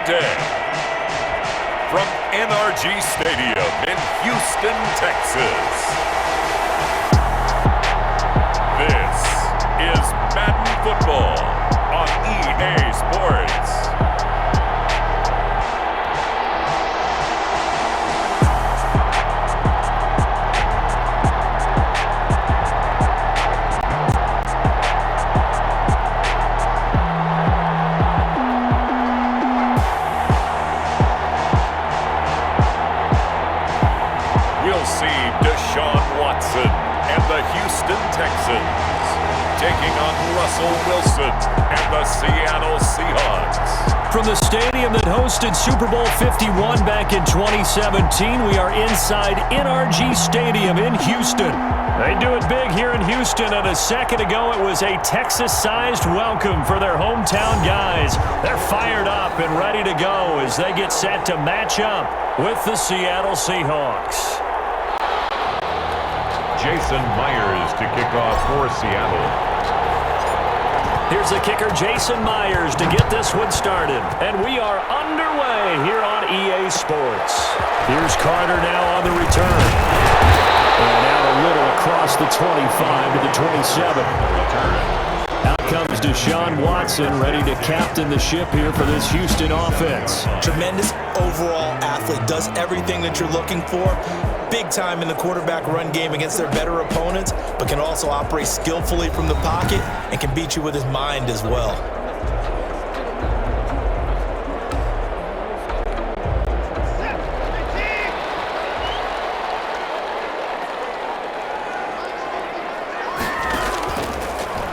the day. From NRG Stadium in Houston, Texas. This is Madden Football on EA Sports. We'll see Deshaun Watson and the Houston Texans taking on Russell Wilson and the Seattle Seahawks. From the stadium that hosted Super Bowl 51 back in 2017, we are inside NRG Stadium in Houston. They do it big here in Houston, and a second ago it was a Texas-sized welcome for their hometown guys. They're fired up and ready to go as they get set to match up with the Seattle Seahawks. Jason Myers to kick off for Seattle. Here's the kicker, Jason Myers, to get this one started. And we are underway here on EA Sports. Here's Carter now on the return. And out a little across the 25 to the 27. Out comes Deshaun Watson, ready to captain the ship here for this Houston offense. Tremendous overall athlete, does everything that you're looking for. Big time in the quarterback run game against their better opponents, but can also operate skillfully from the pocket and can beat you with his mind as well.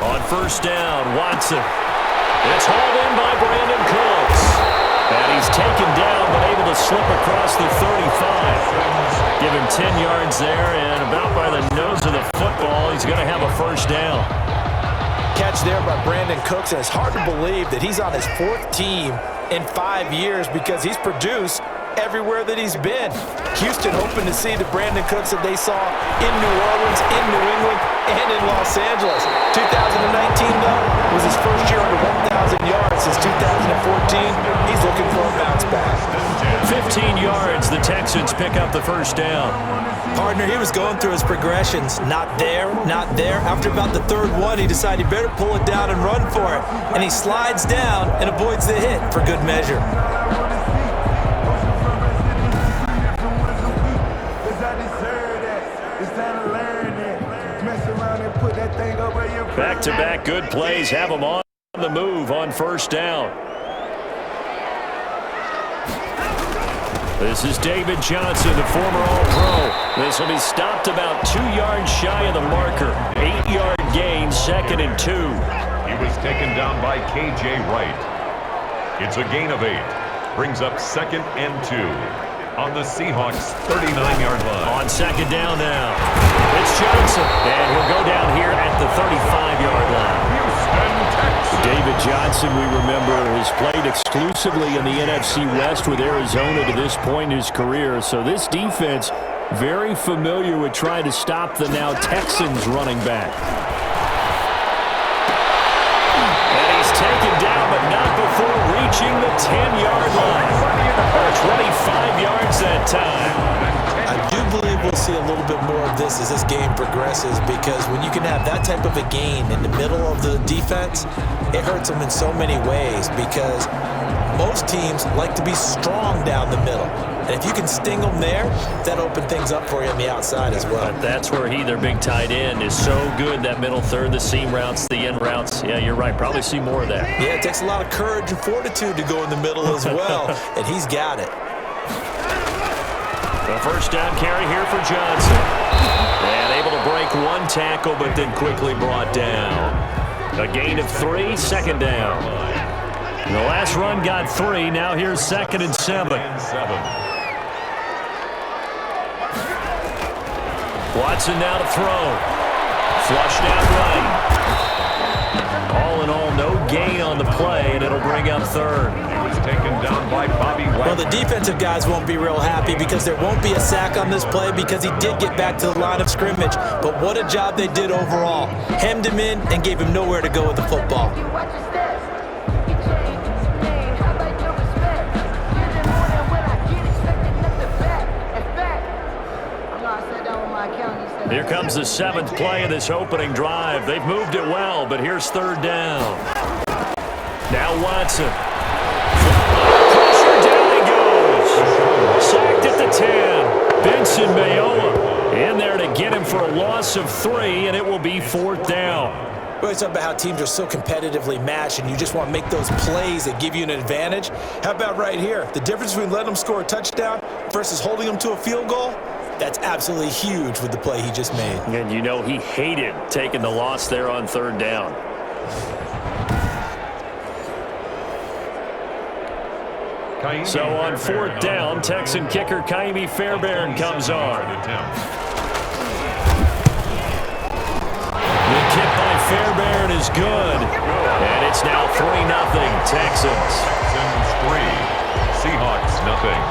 On first down, Watson. It's hauled in by Brandon Cooks. And he's taken down, but able to slip across the 35. Give him 10 yards there, and about by the nose of the football, he's going to have a first down. Catch there by Brandon Cooks, and it's hard to believe that he's on his fourth team in 5 years because he's produced everywhere that he's been. Houston hoping to see the Brandon Cooks that they saw in New Orleans, in New England, and in Los Angeles. 2019, though, was his first year under 1,000 yards since 2014. He's looking for a bounce back. 15 yards, the Texans pick up the first down. Partner, he was going through his progressions. Not there, not there. After about the third one, he decided he better pull it down and run for it. And he slides down and avoids the hit for good measure. Back-to-back good plays have them on the move on first down. This is David Johnson, the former All-Pro. This will be stopped about 2 yards shy of the marker. 8-yard gain, 2nd and 2. He was taken down by KJ Wright. It's a gain of 8. Brings up 2nd and 2 on the Seahawks' 39-yard line. On second down now. It's Johnson, and he'll go down here at the 35-yard line. David Johnson, we remember, has played exclusively in the NFC West with Arizona to this point in his career. So this defense very familiar with trying to stop the now Texans running back. And he's taken down, but not before reaching the 10-yard line. Or 25 yards that time. I do believe we'll see a little bit more of this as this game progresses, because when you can have that type of a gain in the middle of the defense, it hurts them in so many ways, because most teams like to be strong down the middle. And if you can sting them there, that opens things up for you on the outside as well. But that's where their big tight end, is so good, that middle third, the seam routes, the in routes. Yeah, you're right. Probably see more of that. Yeah, it takes a lot of courage and fortitude to go in the middle as well, and he's got it. The first down carry here for Johnson. And able to break one tackle, but then quickly brought down. A gain of 3, 2nd down. And the last run got 3. Now here's 2nd and 7. Watson now to throw. Flushed out right. All in all, no gain on the play, and it'll bring up 3rd. He was taken down by Bobby Wagner. Well, the defensive guys won't be real happy, because there won't be a sack on this play, because he did get back to the line of scrimmage. But what a job they did overall. Hemmed him in and gave him nowhere to go with the football. Here comes the 7th play of this opening drive. They've moved it well, but here's 3rd down. Now Watson. Pressure, down he goes. Sacked at the 10. Benson Mayowa in there to get him for a loss of 3, and it will be 4th down. We always talk about how teams are so competitively matched and you just want to make those plays that give you an advantage. How about right here? The difference between letting them score a touchdown versus holding them to a field goal? That's absolutely huge with the play he just made. And you know he hated taking the loss there on 3rd down. So on 4th down, Texan kicker Ka'imi Fairbairn comes on. The kick by Fairbairn is good. And it's now 3-0 Texans. Texans 3, Seahawks nothing.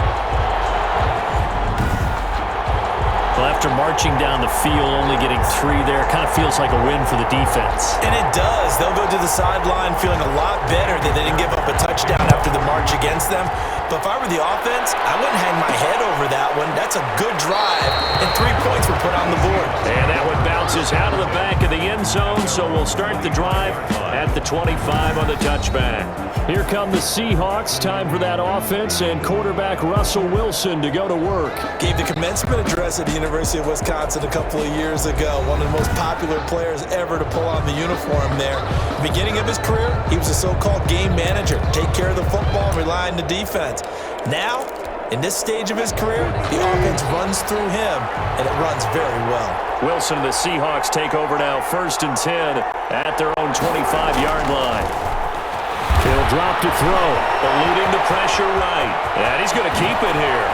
Well, after marching down the field, only getting 3 there, kind of feels like a win for the defense. And it does. They'll go to the sideline feeling a lot better that they didn't give up a touchdown after the march against them. But if I were the offense, I wouldn't hang my head over that one. That's a good drive, and 3 points were put on the board. And that one bounces out of the back of the end zone, so we'll start the drive at the 25 on the touchback. Here come the Seahawks. Time for that offense and quarterback Russell Wilson to go to work. Gave the commencement address at the University of Wisconsin a couple of years ago. One of the most popular players ever to pull on the uniform there. Beginning of his career, he was a so-called game manager. Take care of the football, rely on the defense. Now, in this stage of his career, the offense runs through him, and it runs very well. Wilson and the Seahawks take over now 1st and 10 at their own 25-yard line. He'll drop to throw, eluding the pressure right. And he's going to keep it here.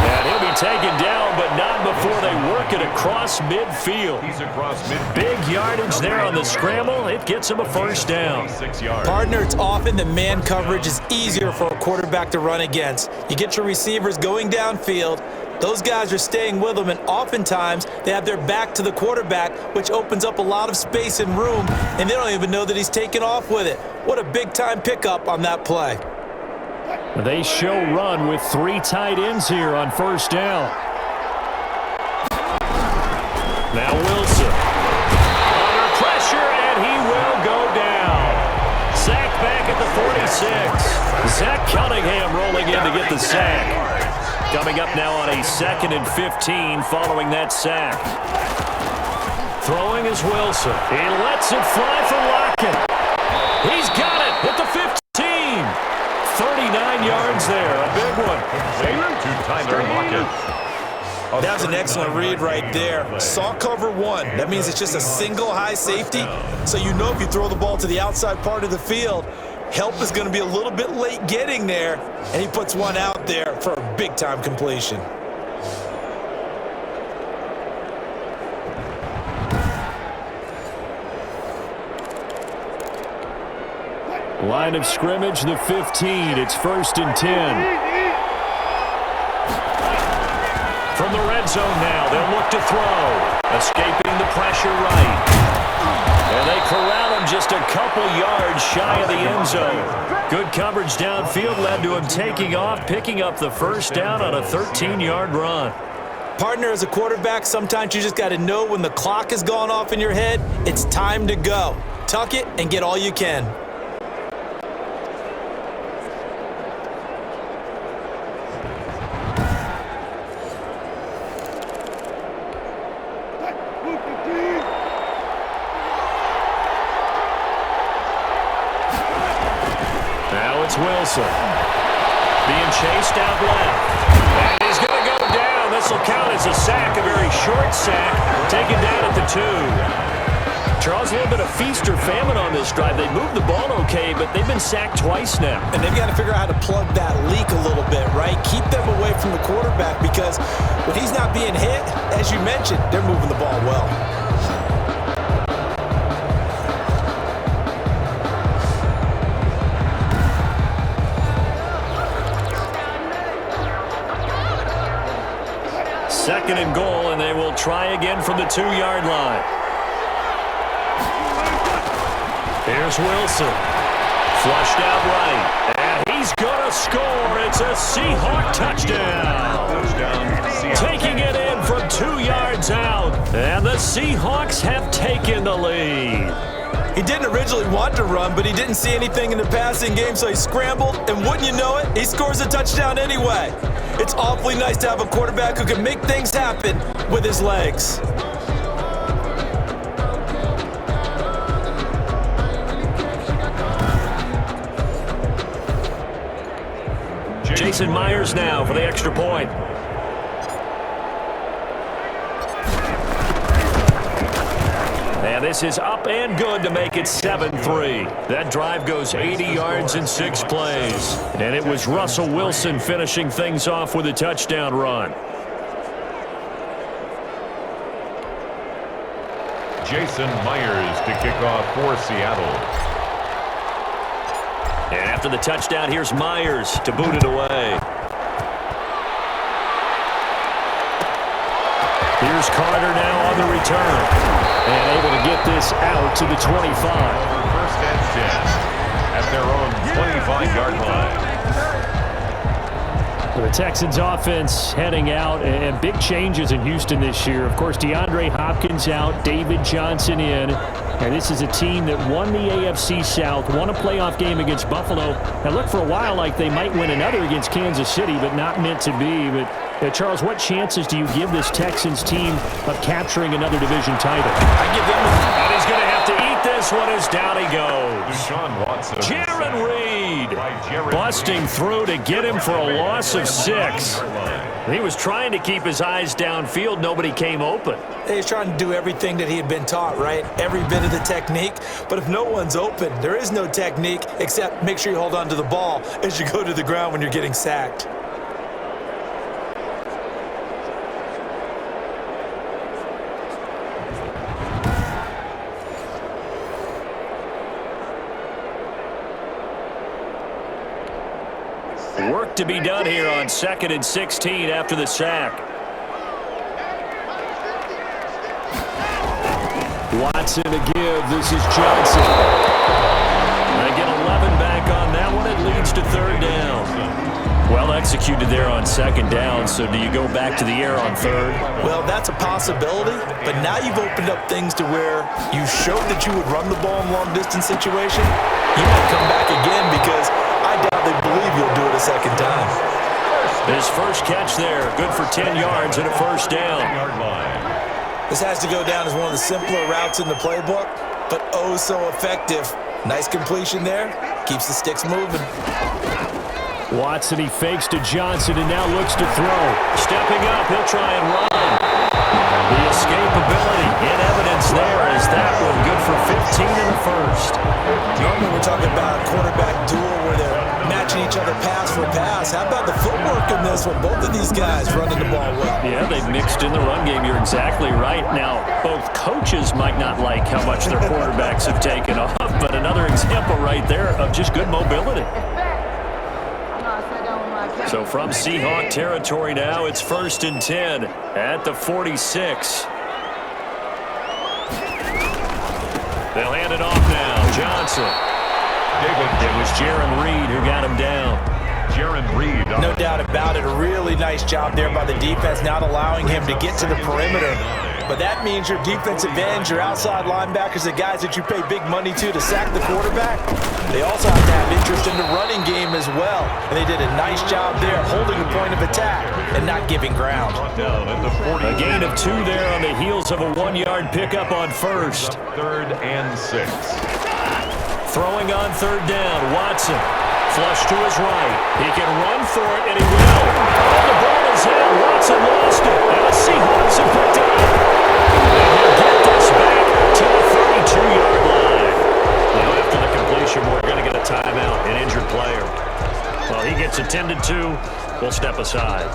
And he'll be taken down, but not before they work it across midfield. He's across midfield. Big yardage there on the scramble. It gets him a 1st down. 6 yards. Partner, it's often that man coverage is easier for a quarterback to run against. You get your receivers going downfield. Those guys are staying with them, and oftentimes they have their back to the quarterback, which opens up a lot of space and room, and they don't even know that he's taken off with it. What a big-time pickup on that play. They show run with 3 tight ends here on 1st down. Now Wilson. Under pressure, and he will go down. Sacked back at the 46. Zach Cunningham rolling in to get the sack. Coming up now on a 2nd and 15 following that sack. Throwing is Wilson. He lets it fly for Lockett. He's got it at the 15. 39 yards there, a big one. To Tyler Lockett. That was an excellent read right there. Saw cover 1. That means it's just a single high safety. So you know if you throw the ball to the outside part of the field, help is going to be a little bit late getting there, and he puts one out there for a big-time completion. Line of scrimmage, the 15. It's 1st and 10. From the red zone now, they'll look to throw. Escaping the pressure right. And they corral him just a couple yards shy of the end zone. Good coverage downfield led to him taking off, picking up the 1st down on a 13-yard run. Partner, as a quarterback, sometimes you just got to know when the clock has gone off in your head, it's time to go. Tuck it and get all you can. Wilson being chased out left. And he's going to go down. This will count as a sack, a very short sack, taken down at the 2. Charles, a little bit of feast or famine on this drive. They moved the ball okay, but they've been sacked twice now. And they've got to figure out how to plug that leak a little bit, right? Keep them away from the quarterback because when he's not being hit, as you mentioned, they're moving the ball well. Second and goal, and they will try again from the 2-yard line. Here's Wilson. Flushed out right. And He's going to score. It's a Seahawk touchdown. Taking it in from 2 yards out. And the Seahawks have taken the lead. He didn't originally want to run, but he didn't see anything in the passing game, so he scrambled, and wouldn't you know it, he scores a touchdown anyway. It's awfully nice to have a quarterback who can make things happen with his legs. Jason Myers now for the extra point. And this is up and good to make it 7-3. That drive goes 80 yards in 6 plays. And it was Russell Wilson finishing things off with a touchdown run. Jason Myers to kick off for Seattle. And after the touchdown, here's Myers to boot it away. Here's Carter now on the return. And able to get this out to the 25. First and 10 at their own 25-yard line. The Texans offense heading out, and big changes in Houston this year. Of course, DeAndre Hopkins out, David Johnson in. And this is a team that won the AFC South, won a playoff game against Buffalo, and looked for a while like they might win another against Kansas City, but not meant to be. But Charles, what chances do you give this Texans team of capturing another division title? I give them And he's going to have to eat this one as down he goes. Deshaun Watson. Jaron Reed busting through to get him for a loss of 6. He was trying to keep his eyes downfield. Nobody came open. He's trying to do everything that he had been taught, right? Every bit of the technique. But if no one's open, there is no technique except make sure you hold on to the ball as you go to the ground when you're getting sacked. Work to be done here on 2nd and 16 after the sack. Watson to give. This is Johnson. They get 11 back on that one. It leads to 3rd down. Well executed there on 2nd down. So do you go back to the air on 3rd? Well, that's a possibility, but now you've opened up things to where you showed that you would run the ball in long-distance situation. You might come back again because I doubt they believe you'll do it a second time. His first catch there, good for 10 yards and a 1st down. This has to go down as one of the simpler routes in the playbook, but oh so effective. Nice completion there. Keeps the sticks moving. Watson, he fakes to Johnson and now looks to throw. Stepping up, he'll try and run. The escapability in evidence there is that one good for 15 in the 1st. Normally we're talking about a quarterback duel where they're matching each other pass for pass. How about the footwork in this one? Both of these guys running the ball well. Yeah, they've mixed in the run game. You're exactly right. Now, both coaches might not like how much their quarterbacks have taken off, but another example right there of just good mobility. So from Seahawk territory now, it's 1st and 10 at the 46. They'll hand it off now. Johnson. It was Jaron Reed who got him down. Jaron Reed. No doubt about it. A really nice job there by the defense, not allowing him to get to the perimeter. But that means your defensive ends, your outside linebackers, the guys that you pay big money to sack the quarterback, they also have to have interest in the running game as well. And they did a nice job there holding the point of attack and not giving ground. A gain of 2 there on the heels of a 1-yard pickup on 1st. 3rd and 6. Throwing on 3rd down, Watson. Flush to his right. He can run for it, and he will. Oh, the ball is in. Watson lost it. And the Seahawks have picked it up. And he'll get this back to the 32-yard line. Now, after the completion, we're going to get a timeout, an injured player. Well, he gets attended to. We'll step aside.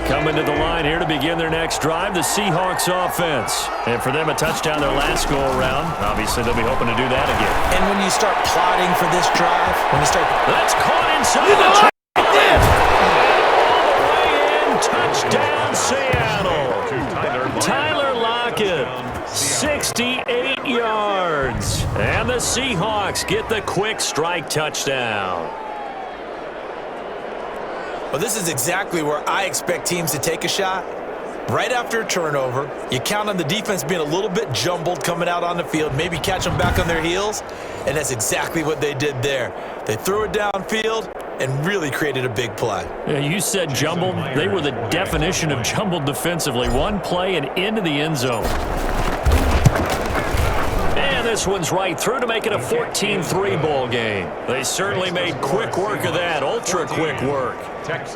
Coming to the line here to begin their next drive, the Seahawks offense. And for them, a touchdown their last go-around. Obviously, they'll be hoping to do that again. And when you start plotting for this drive, when you start... That's caught inside the track. All the way in. Touchdown, Seattle. Tyler Lockett, 68 yards. And the Seahawks get the quick strike touchdown. Well, this is exactly where I expect teams to take a shot. Right after a turnover, you count on the defense being a little bit jumbled coming out on the field, maybe catch them back on their heels, and that's exactly what they did there. They threw it downfield and really created a big play. Yeah, you said jumbled. They were the definition of jumbled defensively. One play and into the end zone. And this one's right through to make it a 14-3 ball game. They certainly made quick work of that, ultra-quick work.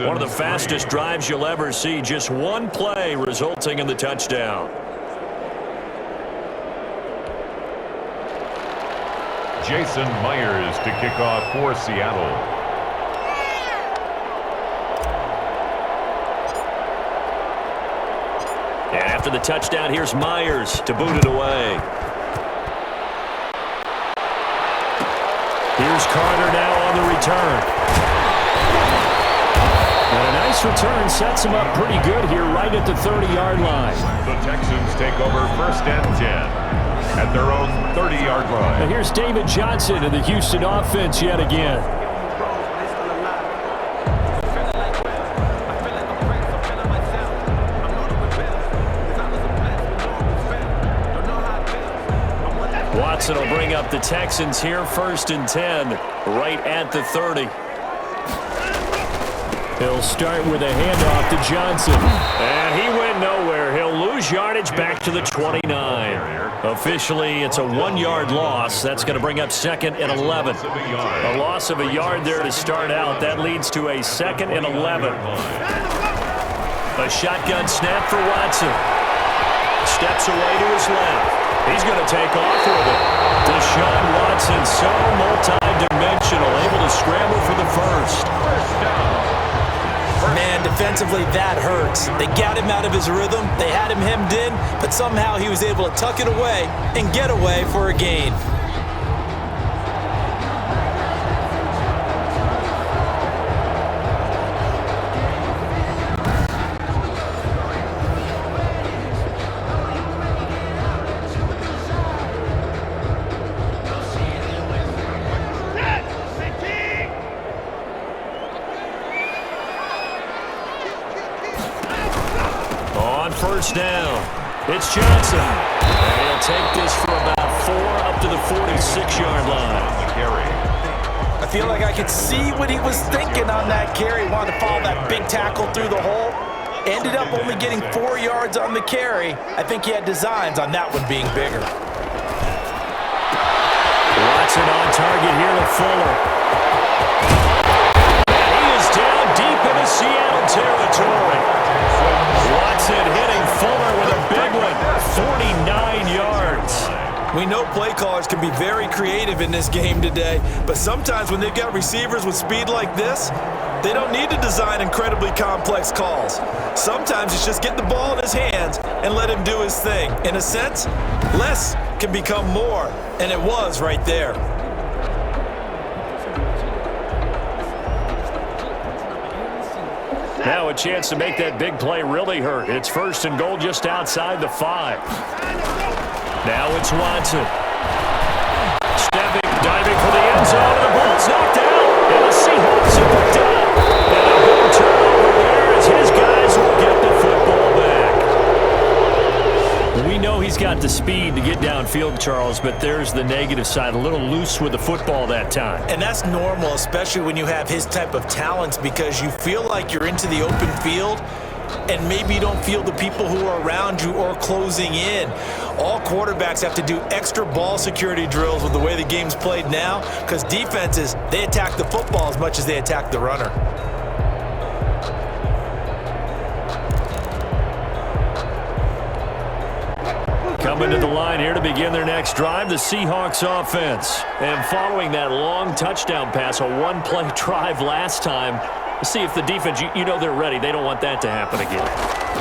One of the fastest drives you'll ever see. Just one play resulting in the touchdown. Jason Myers to kick off for Seattle. And after the touchdown, here's Myers to boot it away. Here's Carter now on the return. And a nice return sets him up pretty good here right at the 30-yard line. The Texans take over 1st and 10 at their own 30-yard line. And here's David Johnson of the Houston offense yet again. Watson will bring up the Texans here, 1st and 10, right at the 30. He'll start with a handoff to Johnson. And he went nowhere. He'll lose yardage back to the 29. Officially, it's a 1-yard loss. That's going to bring up 2nd and 11. A loss of a yard there to start out. That leads to a 2nd and 11. A shotgun snap for Watson. Steps away to his left. He's going to take off with it. Deshaun Watson, so multi-dimensional, able to scramble for the first. Man, defensively, that hurts. They got him out of his rhythm. They had him hemmed in, but somehow he was able to tuck it away and get away for a gain. First down. It's Johnson. And he'll take this for about 4 up to the 46-yard line. I feel like I could see what he was thinking on that carry. Wanted to follow that big tackle through the hole. Ended up only getting 4 yards on the carry. I think he had designs on that one being bigger. Watson on target here to Fuller. And he is down deep into Seattle territory. Watson hitting Fuller with a big one, 49 yards. We know play callers can be very creative in this game today, but sometimes when they've got receivers with speed like this, they don't need to design incredibly complex calls. Sometimes it's just get the ball in his hands and let him do his thing. In a sense, less can become more, and it was right there. Now a chance to make that big play really hurt. It's 1st and goal just outside the 5. Now it's Watson. Stepping, diving for the end zone, and the ball's knocked out. And the Seahawks have picked up. And a big turnover there as his guys will get the football back. We know he's got the speed to get downfield, Charles, but there's the negative side. A little loose with the football that time. And that's normal, especially when you have his type of talents, because you feel like you're into the open field and maybe you don't feel the people who are around you or closing in. All quarterbacks have to do extra ball security drills with the way the game's played now, because defenses, they attack the football as much as they attack the runner. Coming to the line here to begin their next drive, the Seahawks offense. And following that long touchdown pass, a one-play drive last time, See if the defense, you know they're ready. They don't want that to happen again.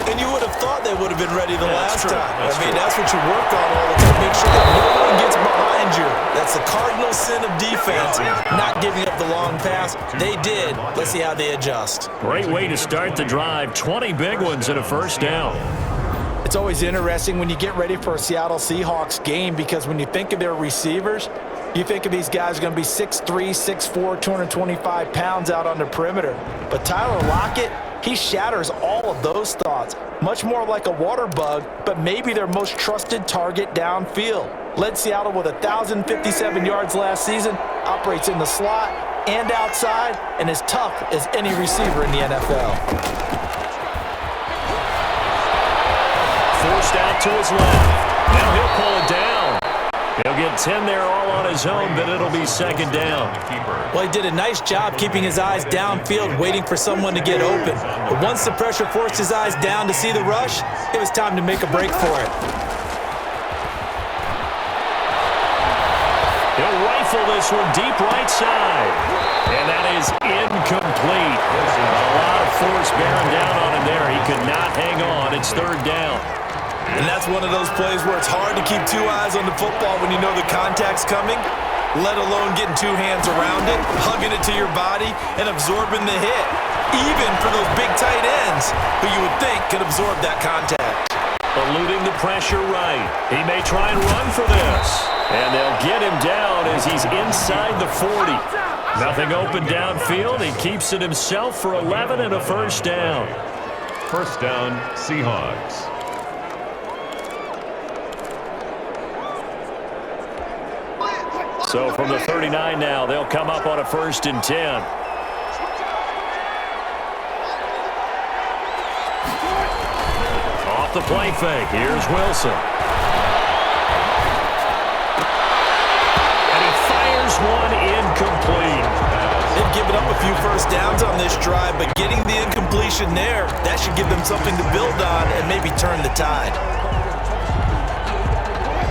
And you would have thought they would have been ready the last time. That's what you work on all the time. Make sure that no one gets behind you. That's the cardinal sin of defense, not giving up the long pass. They did. Let's see how they adjust. Great way to start the drive. 20 big ones and a first down. It's always interesting when you get ready for a Seattle Seahawks game because when you think of their receivers, you think of these guys going to be 6'3", 6'4", 225 pounds out on the perimeter. But Tyler Lockett, he shatters all of those thoughts. Much more like a water bug, but maybe their most trusted target downfield. Led Seattle with 1,057 yards last season, operates in the slot and outside, and is tough as any receiver in the NFL. Forced out to his left. Now he'll pull it down. He'll get 10 there all on his own, but it'll be second down. Well, he did a nice job keeping his eyes downfield, waiting for someone to get open. But once the pressure forced his eyes down to see the rush, it was time to make a break for it. He'll rifle this one deep right side. And that is incomplete. A lot of force bearing down on him there. He could not hang on. It's third down. And that's one of those plays where it's hard to keep two eyes on the football when you know the contact's coming, let alone getting two hands around it, hugging it to your body, and absorbing the hit, even for those big tight ends who you would think could absorb that contact. Eluding the pressure right. He may try and run for this. And they'll get him down as he's inside the 40. Nothing open downfield. He keeps it himself for 11 and a first down. First down, Seahawks. So from the 39 now, they'll come up on a 1st and 10. Off the play fake, here's Wilson. And he fires one incomplete. They've given up a few first downs on this drive, but getting the incompletion there, that should give them something to build on and maybe turn the tide.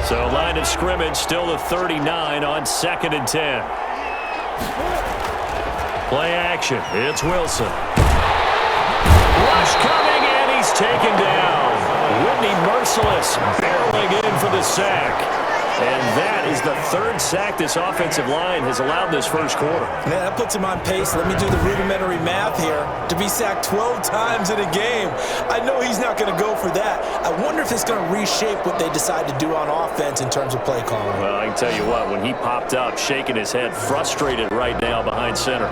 So line of scrimmage still the 39 on 2nd and 10. Play action. It's Wilson. Rush coming, and he's taken down. Whitney Mercilus barreling in for the sack. And that is the 3rd sack this offensive line has allowed this first quarter. Man, that puts him on pace. Let me do the rudimentary math here. To be sacked 12 times in a game, I know he's not going to go for that. I wonder if it's going to reshape what they decide to do on offense in terms of play calling. Well, I can tell you what, when he popped up, shaking his head, frustrated right now behind center.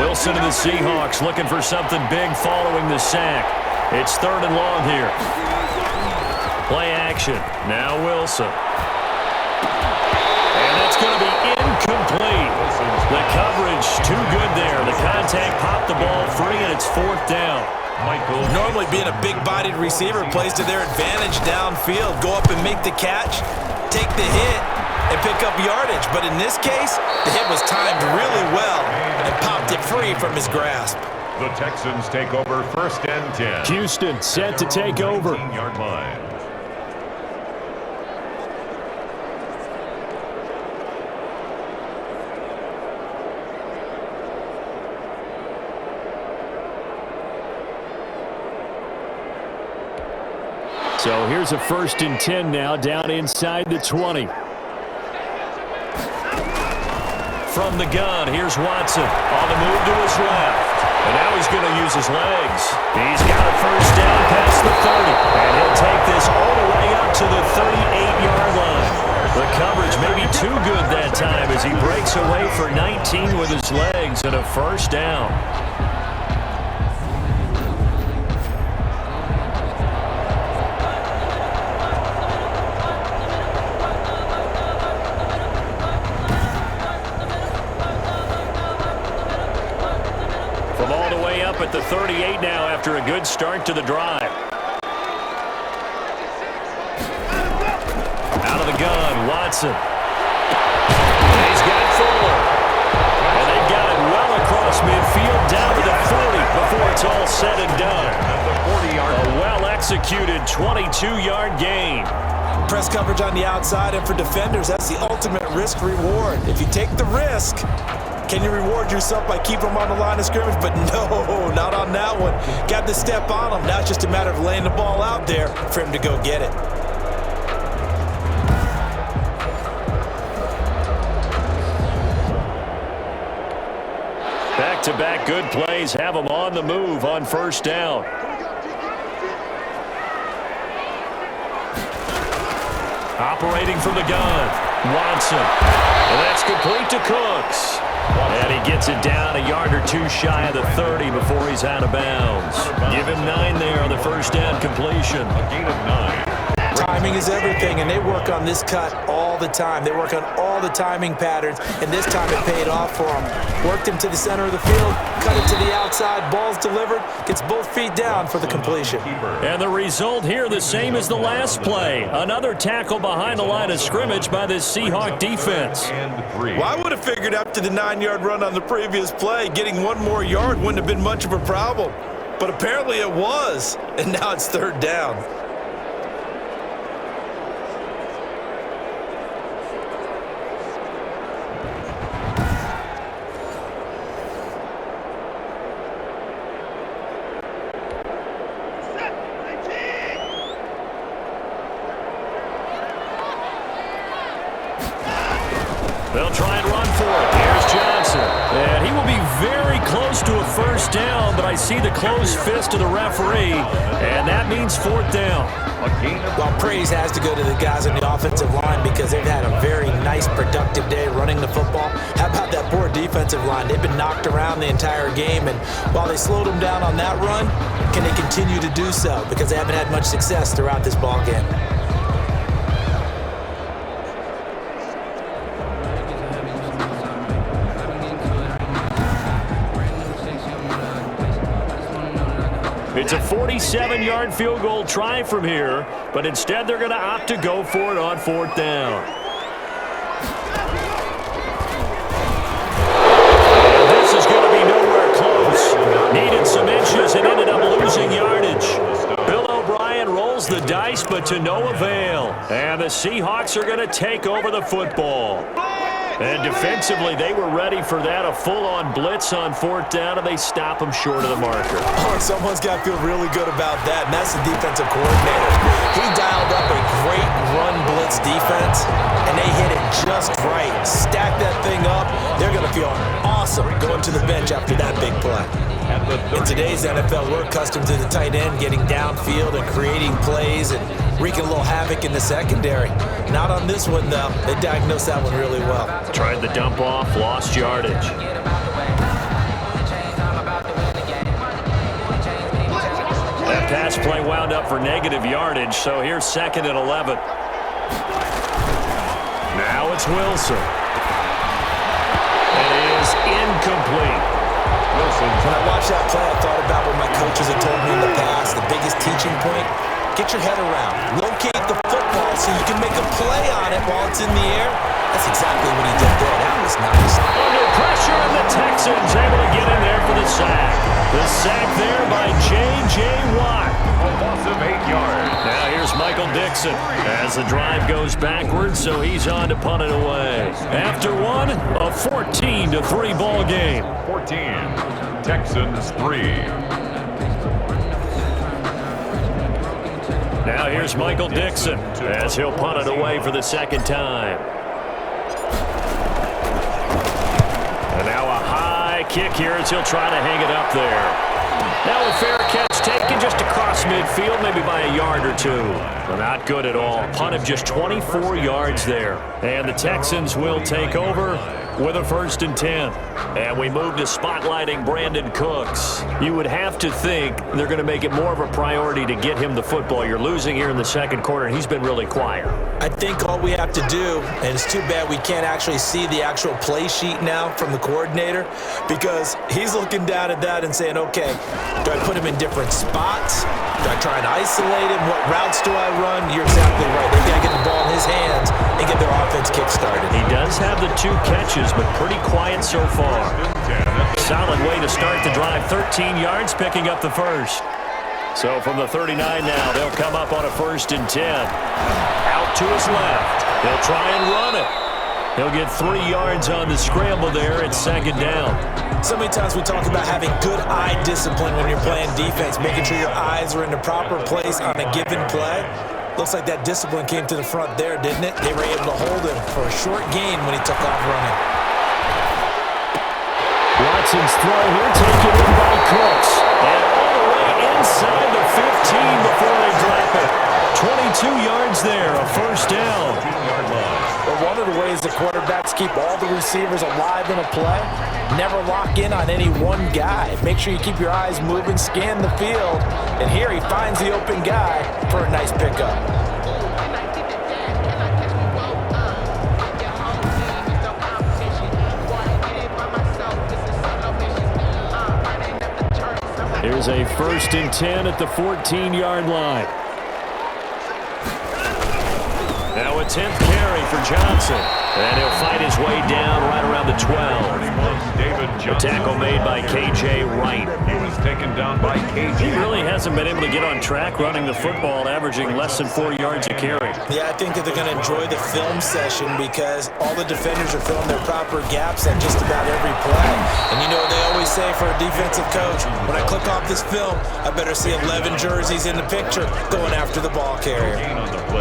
Wilson and the Seahawks looking for something big following the sack. It's 3rd and long here. Play action. Now Wilson. And that's going to be incomplete. The coverage too good there. The contact popped the ball free, and it's 4th down. Normally being a big-bodied receiver plays to their advantage downfield. Go up and make the catch, take the hit, and pick up yardage. But in this case, the hit was timed really well and popped it free from his grasp. The Texans take over 1st and 10. Houston set to take over. 19-yard line. So here's a 1st and 10 now, down inside the 20. From the gun, here's Watson on the move to his left. And now he's going to use his legs. He's got a first down past the 30. And he'll take this all the way up to the 38-yard line. The coverage may be too good that time as he breaks away for 19 with his legs and a first down. At the 38 now after a good start to the drive. Out of the gun, Watson. He's got Fuller. And they've got it well across midfield down to the 40 before it's all said and done. A well-executed executed 22-yard gain. Press coverage on the outside, and for defenders, that's the ultimate risk reward. If you take the risk, can you reward yourself by keeping them on the line of scrimmage? But no, not on that one. Got to step on them. Now it's just a matter of laying the ball out there for him to go get it. Back-to-back good plays have them on the move on first down. Operating from the gun, Watson. And that's complete to Cooks. And he gets it down a yard or two shy of the 30 before he's out of bounds. Give him 9 there on the first down completion. A gain of 9. Timing is everything, and they work on this cut all the time. They work on all the timing patterns, and this time it paid off for them. Worked him to the center of the field, cut it to the outside, ball's delivered, gets both feet down for the completion. And the result here the same as the last play. Another tackle behind the line of scrimmage by this Seahawk defense. Well, I would have figured after the 9-yard run on the previous play, getting 1 more yard wouldn't have been much of a problem. But apparently it was, and now it's 3rd down. They'll try and run for it. Here's Johnson. And he will be very close to a first down, but I see the closed fist of the referee, and that means 4th down. Well, praise has to go to the guys on the offensive line because they've had a very nice, productive day running the football. How about that poor defensive line? They've been knocked around the entire game, and while they slowed them down on that run, can they continue to do so? Because they haven't had much success throughout this ball game. It's a 47-yard field goal try from here, but instead they're going to opt to go for it on 4th down. This is going to be nowhere close. Needed some inches and ended up losing yardage. Bill O'Brien rolls the dice, but to no avail. And the Seahawks are going to take over the football. And defensively, they were ready for that, a full-on blitz on 4th down, and they stop them short of the marker. Oh, and someone's got to feel really good about that, and that's the defensive coordinator. He dialed up a great run blitz defense, and they hit it just right. Stack that thing up. They're going to feel awesome going to the bench after that big play. In today's NFL, we're accustomed to the tight end getting downfield and creating plays and wreaking a little havoc in the secondary. Not on this one, though. They diagnosed that one really well. Tried the dump off, lost yardage. That pass play wound up for negative yardage, so here's 2nd and 11. Now it's Wilson. It is incomplete. When I watched that play, I thought about what my coaches had told me in the past. The biggest teaching point, get your head around. Locate the football so you can make a play on it while it's in the air. That's exactly what he did there. That was nice. Under pressure, and the Texans able to get in there for the sack. The sack there by J.J. Watt. A loss of 8 yards. Now here's Michael Dixon as the drive goes backwards, so he's on to punt it away. After one, a 14-3 ball game. 14, Texans 3. Now here's Michael Dixon as he'll punt it away for the 2nd time. And now a high kick here as he'll try to hang it up there. Now a fair catch taken just across midfield, maybe by a yard or two. But not good at all. Punt of just 24 yards there. And the Texans will take over with a 1st and 10. And we move to spotlighting Brandon Cooks. You would have to think they're going to make it more of a priority to get him the football. You're losing here in the 2nd quarter, and he's been really quiet. I think all we have to do, and it's too bad we can't actually see the actual play sheet now from the coordinator, because he's looking down at that and saying, okay, do I put him in different spots? Do I try and isolate him? What routes do I run? You're exactly right. They've got to get the ball in his hands and get their offense kick-started. He does have the 2 catches, but pretty quiet so far. Solid way to start the drive. 13 yards, picking up the 1st. So from the 39 now, they'll come up on a 1st and 10. Out to his left. He'll try and run it. He'll get 3 yards on the scramble there. It's 2nd down. So many times we talk about having good eye discipline when you're playing defense, making sure your eyes are in the proper place on a given play. Looks like that discipline came to the front there, didn't it? They were able to hold him for a short gain when he took off running. Watson's throw here taken in by Cooks. And all the way inside the 15 before they drop it. 22 yards there, a 1st down. But one of the ways the quarterbacks keep all the receivers alive in a play, never lock in on any one guy. Make sure you keep your eyes moving, scan the field, and here he finds the open guy for a nice pickup. Here's a 1st and 10 at the 14-yard line. Now a 10th carry for Johnson. And he'll fight his way down right around the 12. A tackle made by K.J. Wright. He was taken down by K.J. He really hasn't been able to get on track running the football, averaging less than 4 yards a carry. Yeah, I think that they're going to enjoy the film session because all the defenders are filling their proper gaps at just about every play. And you know what they always say for a defensive coach? When I click off this film, I better see 11 jerseys in the picture going after the ball carrier.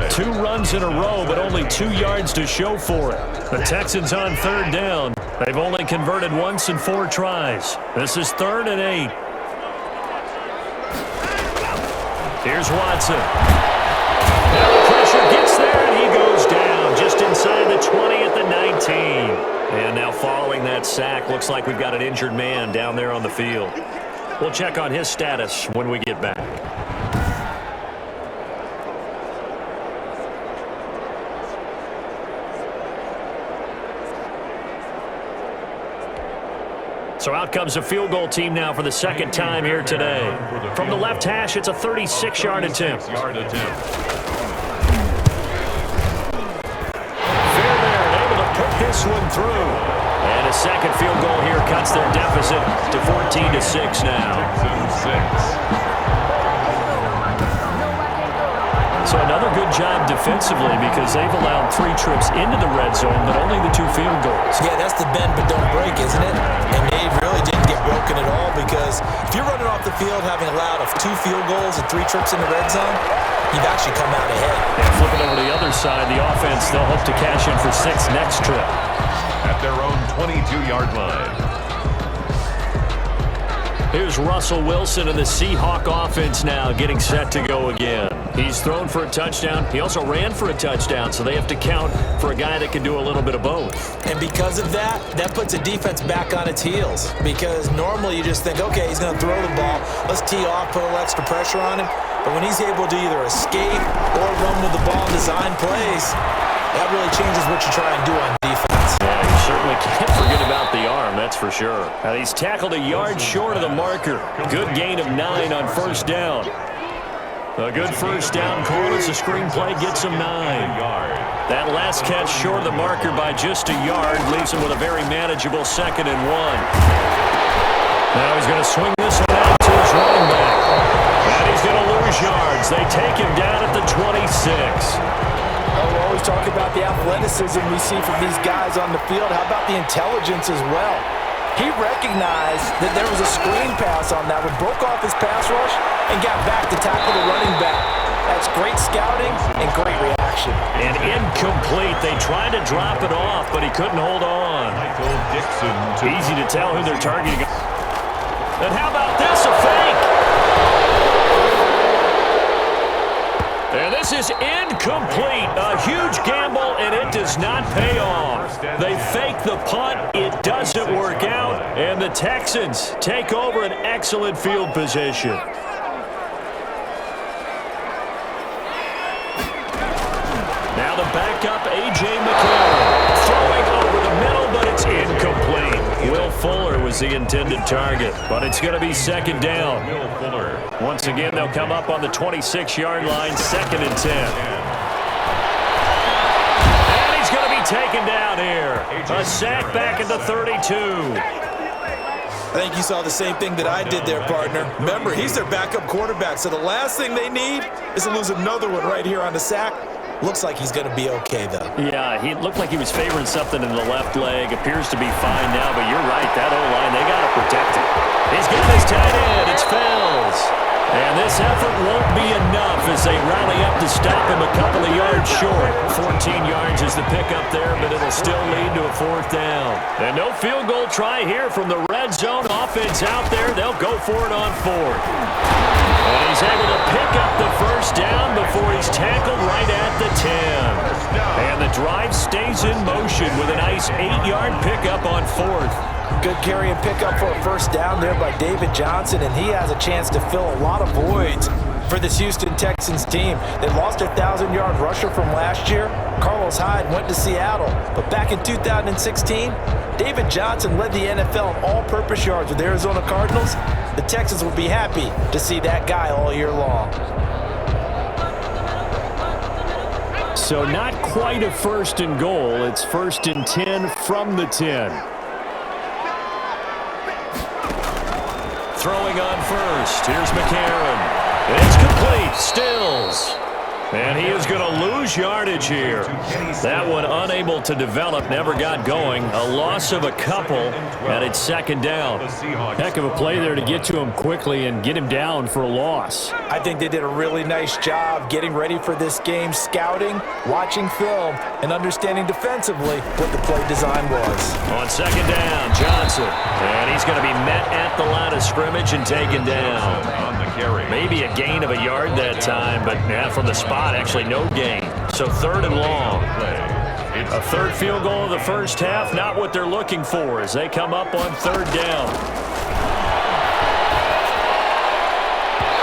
2 runs in a row, but only 2 yards to show for it. The Texans on 3rd down. They've only converted once in 4 tries. This is 3rd and 8. Here's Watson. Now the pressure gets there, and he goes down just inside the 20 at the 19. And now following that sack, looks like we've got an injured man down there on the field. We'll check on his status when we get back. So out comes a field goal team now for the 2nd time here today. From the left hash, it's a 36-yard attempt. Fair there, and able to put this one through. And a 2nd field goal here cuts their deficit to 14-6 now. So another good job defensively because they've allowed 3 trips into the red zone, but only the 2 field goals. Yeah, that's the bend but don't break, isn't it? And they really didn't get broken at all because if you're running off the field having allowed 2 field goals and 3 trips in the red zone, you've actually come out ahead. And flipping over to the other side, the offense, they'll hope to cash in for 6 next trip. At their own 22-yard line. Here's Russell Wilson and the Seahawk offense now getting set to go again. He's thrown for a touchdown. He also ran for a touchdown, so they have to count for a guy that can do a little bit of both. And because of that, that puts a defense back on its heels because normally you just think, okay, he's going to throw the ball. Let's tee off, put a little extra pressure on him. But when he's able to either escape or run with the ball and design plays, that really changes what you try and do on defense. Yeah, you certainly can't forget about the arm, that's for sure. Now, he's tackled a yard short of the marker. Good gain of 9 on 1st down. A good 1st down call as the screenplay gets him 9. That last catch short of the marker by just a yard leaves him with a very manageable 2nd and 1. Now he's going to swing this one out to his running back. And he's going to lose yards. They take him down at the 26. We always talk about the athleticism we see from these guys on the field. How about the intelligence as well? He recognized that there was a screen pass on that one, broke off his pass rush, and got back to tackle the running back. That's great scouting and great reaction. And incomplete. They tried to drop it off, but he couldn't hold on. Easy to tell who they're targeting. And how about this, a fake? And this is incomplete. A huge gamble, and it does not pay off. They fake the punt. It doesn't work out. And the Texans take over an excellent field position. Now the backup, A.J. McCarron. Throwing over the middle, but it's incomplete. Will Fuller was the intended target, but it's going to be 2nd down. Once again, they'll come up on the 26-yard line, 2nd and 10. And he's going to be taken down here. A sack back at the 32. I think you saw the same thing that I did there, partner. Remember, he's their backup quarterback, so the last thing they need is to lose another one right here on the sack. Looks like he's going to be okay, though. Yeah, he looked like he was favoring something in the left leg. Appears to be fine now, but you're right. That O-line, they got to protect it. He's got his tight end. It's Fells. And this effort won't be enough as they rally up to stop him a couple of yards short. 14 yards is the pickup there, but it'll still lead to a 4th down. And no field goal try here from the red zone. Offense out there. They'll go for it on 4th. And he's able to pick up the 1st down before he's tackled right at the 10. And the drive stays in motion with a nice 8-yard pickup on 4th. Good carry and pickup for a 1st down there by David Johnson, and he has a chance to fill a lot of voids for this Houston Texans team. They lost their 1,000-yard rusher from last year. Carlos Hyde went to Seattle, but back in 2016, David Johnson led the NFL in all-purpose yards with the Arizona Cardinals. The Texans will be happy to see that guy all year long. So not quite a 1st and goal. It's 1st and 10 from the 10. Throwing on 1st. Here's McCarron. It's complete. Stills. And he is going to lose yardage here. That one unable to develop, never got going. A loss of a couple, and it's 2nd down. Heck of a play there to get to him quickly and get him down for a loss. I think they did a really nice job getting ready for this game, scouting, watching film, and understanding defensively what the play design was. On 2nd down, Johnson. And he's going to be met at the line of scrimmage and taken down. Maybe a gain of a yard that time, but from the spot, actually no gain. So 3rd and long. A 3rd field goal of the 1st half, not what they're looking for as they come up on 3rd down.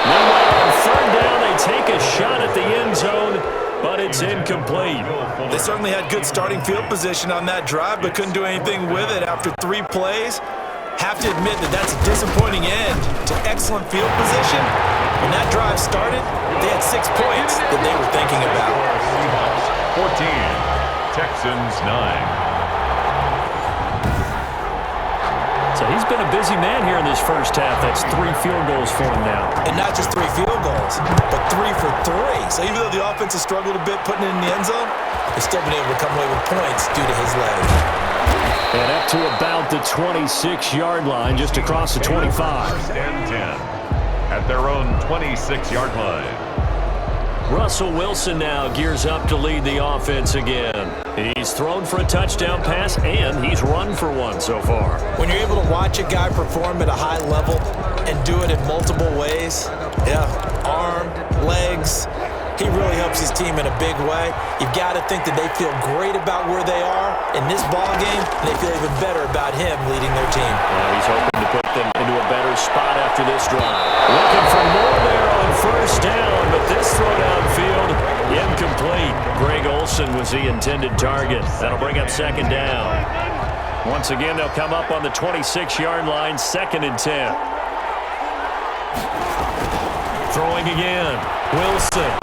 Meanwhile, on 3rd down, they take a shot at the end zone, but it's incomplete. They certainly had good starting field position on that drive, but couldn't do anything with it after 3 plays. Have to admit that that's a disappointing end to excellent field position. When that drive started, they had 6 points that they were thinking about. 14, Texans 9. So he's been a busy man here in this 1st half. That's 3 field goals for him now. And not just 3 field goals, but 3 for 3. So even though the offense has struggled a bit putting it in the end zone, they've still been able to come away with points due to his leg. And up to about the 26-yard line, just across the 25. 1st and 10 at their own 26-yard line. Russell Wilson now gears up to lead the offense again. He's thrown for a touchdown pass, and he's run for one so far. When you're able to watch a guy perform at a high level and do it in multiple ways, arm, legs, he really helps his team in a big way. You've got to think that they feel great about where they are in this ball game, and they feel even better about him leading their team. He's hoping to put them into a better spot after this drive. Looking for more there on 1st down, but this throw downfield, incomplete. Greg Olsen was the intended target. That'll bring up 2nd down. Once again, they'll come up on the 26-yard line, 2nd and 10. Throwing again, Wilson.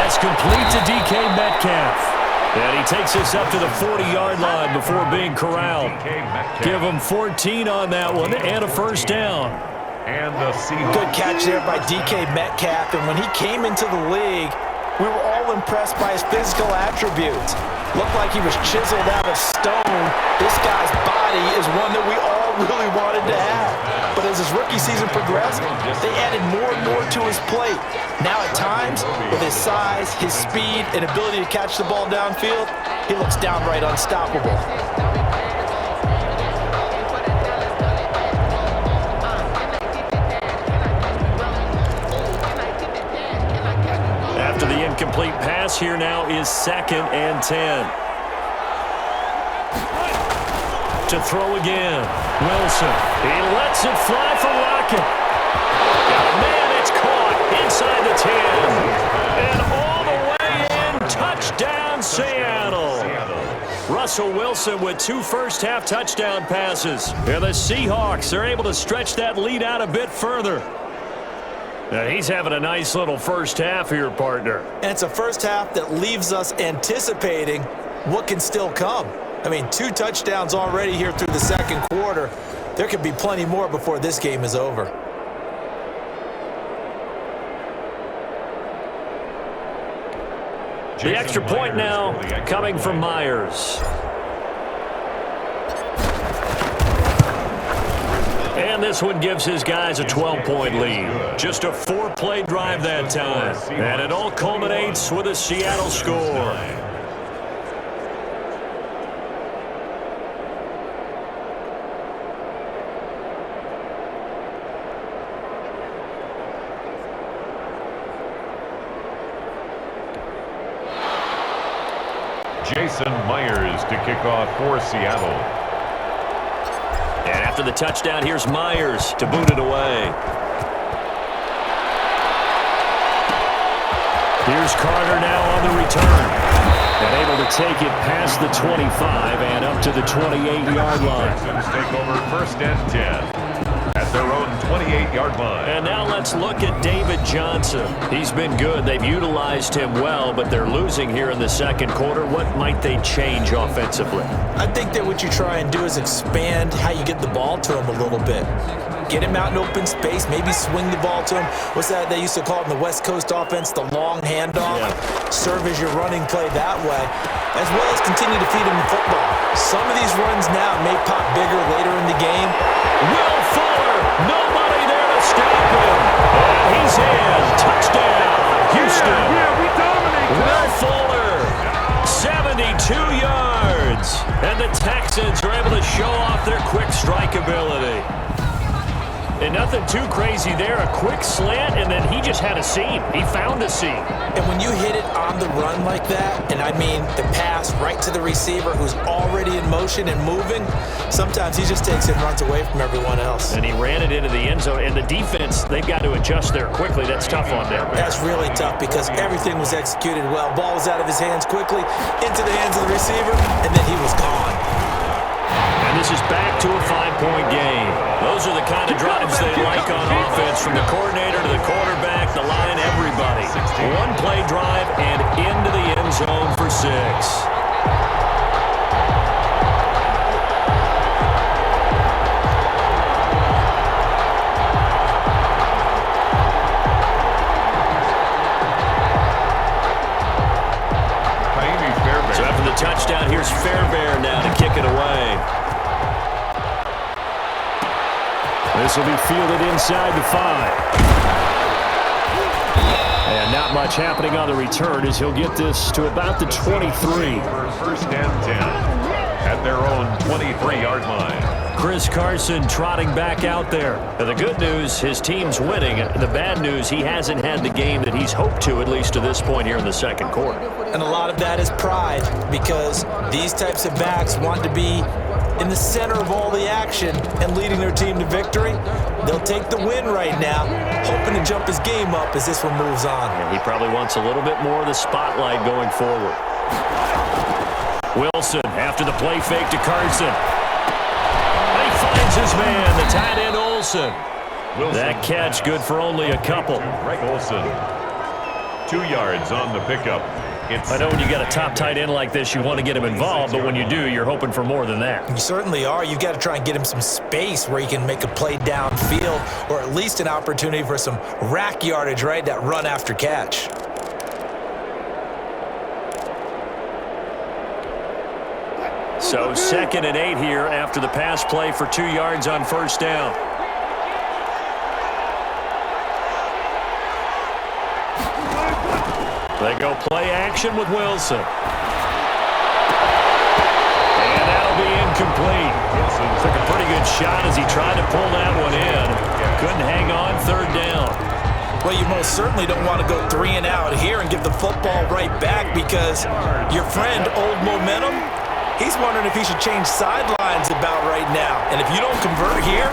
That's complete to DK Metcalf. And he takes us up to the 40-yard line before being corralled. Give him 14 on that one and a 1st down. And the Seahawks. Good catch there by DK Metcalf. And when he came into the league, we were all impressed by his physical attributes. Looked like he was chiseled out of stone. This guy's body is one that we all really wanted to have. But as his rookie season progressed, they added more and more to his plate. Now at times, with his size, his speed, and ability to catch the ball downfield, he looks downright unstoppable. After the incomplete pass, here now is 2nd and 10. To throw again, Wilson. He lets it fly for Lockett. Man, it's caught inside the 10. And all the way in, touchdown Seattle. Russell Wilson with 2 first-half touchdown passes. And the Seahawks are able to stretch that lead out a bit further. Now he's having a nice little 1st half here, partner. And it's a 1st half that leaves us anticipating what can still come. I mean, 2 touchdowns already here through the 2nd quarter. There could be plenty more before this game is over. The extra point now coming from Myers. And this one gives his guys a 12-point lead. Just a 4-play drive that time. And it all culminates with a Seattle score. Jason Myers to kick off for Seattle. And after the touchdown, here's Myers to boot it away. Here's Carter now on the return. And able to take it past the 25 and up to the 28-yard line. Texans take over 1st and 10 at their own 28-yard line. And now let's look at David Johnson. He's been good. They've utilized him well, but they're losing here in the second quarter. What might they change offensively? I think that what you try and do is expand how you get the ball to him a little bit. Get him out in open space, maybe swing the ball to him. What's that they used to call it in the West Coast offense, the long handoff? Yeah. Serve as your running play that way, as well as continue to feed him the football. Some of these runs now may pop bigger later in the game. Will Fuller, nobody there to stop him. And he's in. Touchdown, Houston. We dominate. Will Fuller, 72 yards. And the Texans are able to show off their quick strike ability. And nothing too crazy there. A quick slant, and then he just had a seam. He found a seam. And when you hit it on the run like that, and I mean the pass right to the receiver who's already in motion and moving, sometimes he just takes it and runs away from everyone else. And he ran it into the end zone. And the defense, they've got to adjust there quickly. That's tough on them. That's really tough because everything was executed well. Ball was out of his hands quickly, into the hands of the receiver, and then he was gone. And this is back to a 5-point game. Those are the kind of drives they like on offense, from the coordinator to the quarterback, the line, everybody. 1-play drive and into the end zone for 6. So after the touchdown, here's Fairbairn now to kick it away. This will be fielded inside the 5. And not much happening on the return as he'll get this to about the 23. 1st and 10 at their own 23-yard line. Chris Carson trotting back out there. And the good news, his team's winning. The bad news, he hasn't had the game that he's hoped to, at least to this point here in the second quarter. And a lot of that is pride, because these types of backs want to be in the center of all the action and leading their team to victory. They'll take the win right now, hoping to jump his game up as this one moves on. And he probably wants a little bit more of the spotlight going forward. Wilson after the play fake to Carson. And he finds his man, the tight end Olsen. That catch good for only a couple. Greg Olsen, 2 yards on the pickup. I know when you got a top tight end like this, you want to get him involved, but when you do, you're hoping for more than that. You certainly are. You've got to try and get him some space where he can make a play downfield, or at least an opportunity for some rack yardage, right? That run after catch. So 2nd and 8 here after the pass play for 2 yards on 1st down. They go play action with Wilson. And that'll be incomplete. Took a pretty good shot as he tried to pull that one in. Couldn't hang on 3rd down. Well, you most certainly don't want to go 3 and out here and give the football right back, because your friend, Old Momentum, he's wondering if he should change sidelines about right now. And if you don't convert here,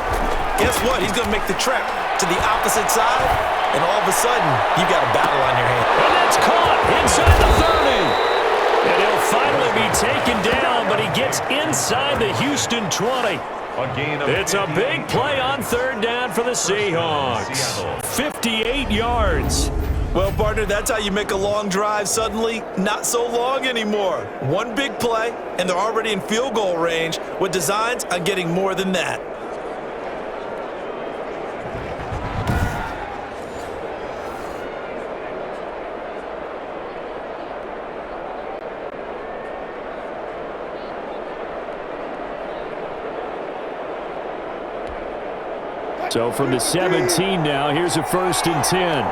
guess what? He's going to make the trek to the opposite side, and all of a sudden, you've got a battle on your hands. And that's caught inside the 30. And he'll finally be taken down, but he gets inside the Houston 20. It's a big play on 3rd down for the Seahawks. 58 yards. Well, partner, that's how you make a long drive suddenly not so long anymore. One big play, and they're already in field goal range with designs on getting more than that. So from the 17 now, here's a 1st and 10.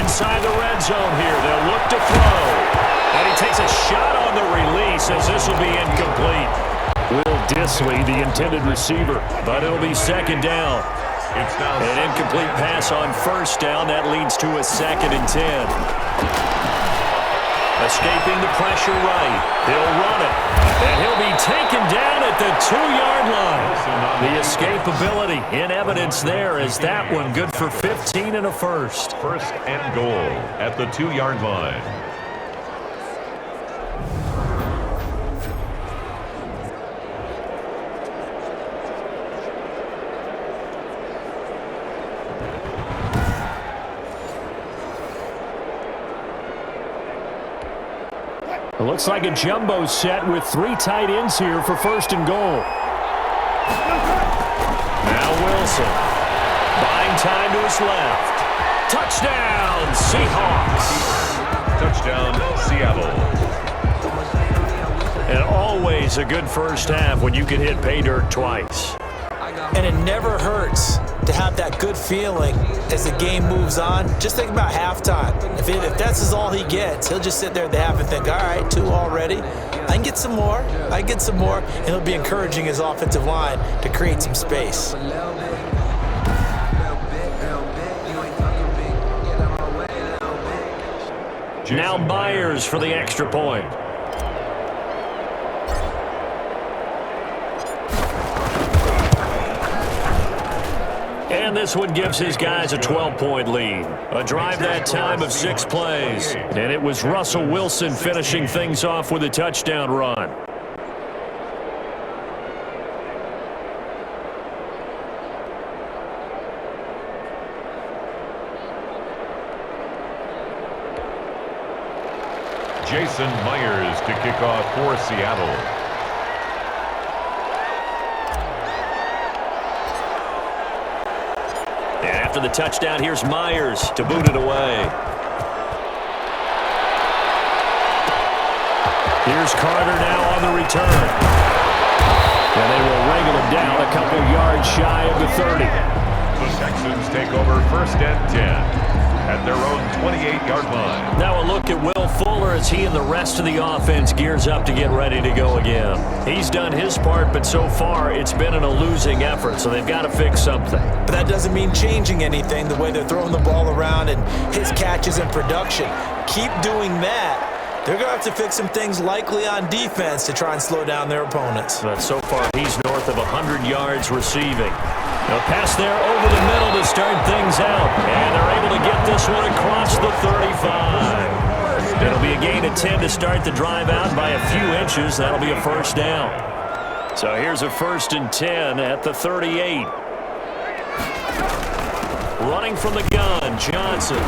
Inside the red zone here, they'll look to throw. And he takes a shot on the release as this will be incomplete. Will Dissly, the intended receiver, but it'll be 2nd down. It's now An incomplete pass on 1st down. That leads to a 2nd and 10. Escaping the pressure right. He'll run it. And he'll be taken down at the 2-yard line. The escapability in evidence there as that one good for 15 and a first. 1st and goal at the 2-yard line. It looks like a jumbo set with 3 tight ends here for 1st and goal. Now Wilson. Buying time to his left. Touchdown, Seahawks. Touchdown, Seattle. And always a good first half when you can hit pay dirt twice. And it never hurts to have that good feeling as the game moves on. Just think about halftime. If that's all he gets, he'll just sit there at the half and think, all right, 2 already. I can get some more. And he'll be encouraging his offensive line to create some space. Now Myers for the extra point. And this one gives his guys a 12-point lead. A drive that time of 6 plays. And it was Russell Wilson finishing things off with a touchdown run. Jason Myers to kick off for Seattle. After the touchdown, here's Myers to boot it away. Here's Carter now on the return. And they will wrangle him down a couple yards shy of the 30. The Texans take over 1st and 10 at their own 28-yard line. Now a look at Will Fuller as he and the rest of the offense gears up to get ready to go again. He's done his part, but so far it's been a losing effort, so they've got to fix something. But that doesn't mean changing anything, the way they're throwing the ball around and his catches and production. Keep doing that. They're going to have to fix some things likely on defense to try and slow down their opponents. But so far he's north of 100 yards receiving. A pass there over the middle to start things out. And they're able to get this one across the 35. It'll be a gain of 10 to start the drive out by a few inches. That'll be a 1st down. So here's a 1st and 10 at the 38. Running from the gun, Johnson.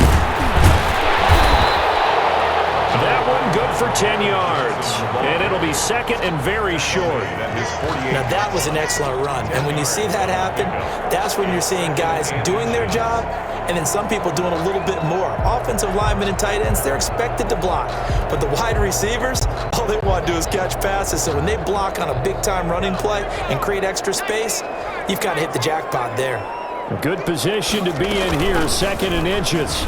That one good for 10 yards. And it'll be 2nd and very short. Now that was an excellent run. And when you see that happen, that's when you're seeing guys doing their job and then some people doing a little bit more. Offensive linemen and tight ends, they're expected to block. But the wide receivers, all they want to do is catch passes. So when they block on a big-time running play and create extra space, you've got to hit the jackpot there. A good position to be in here, 2nd and inches.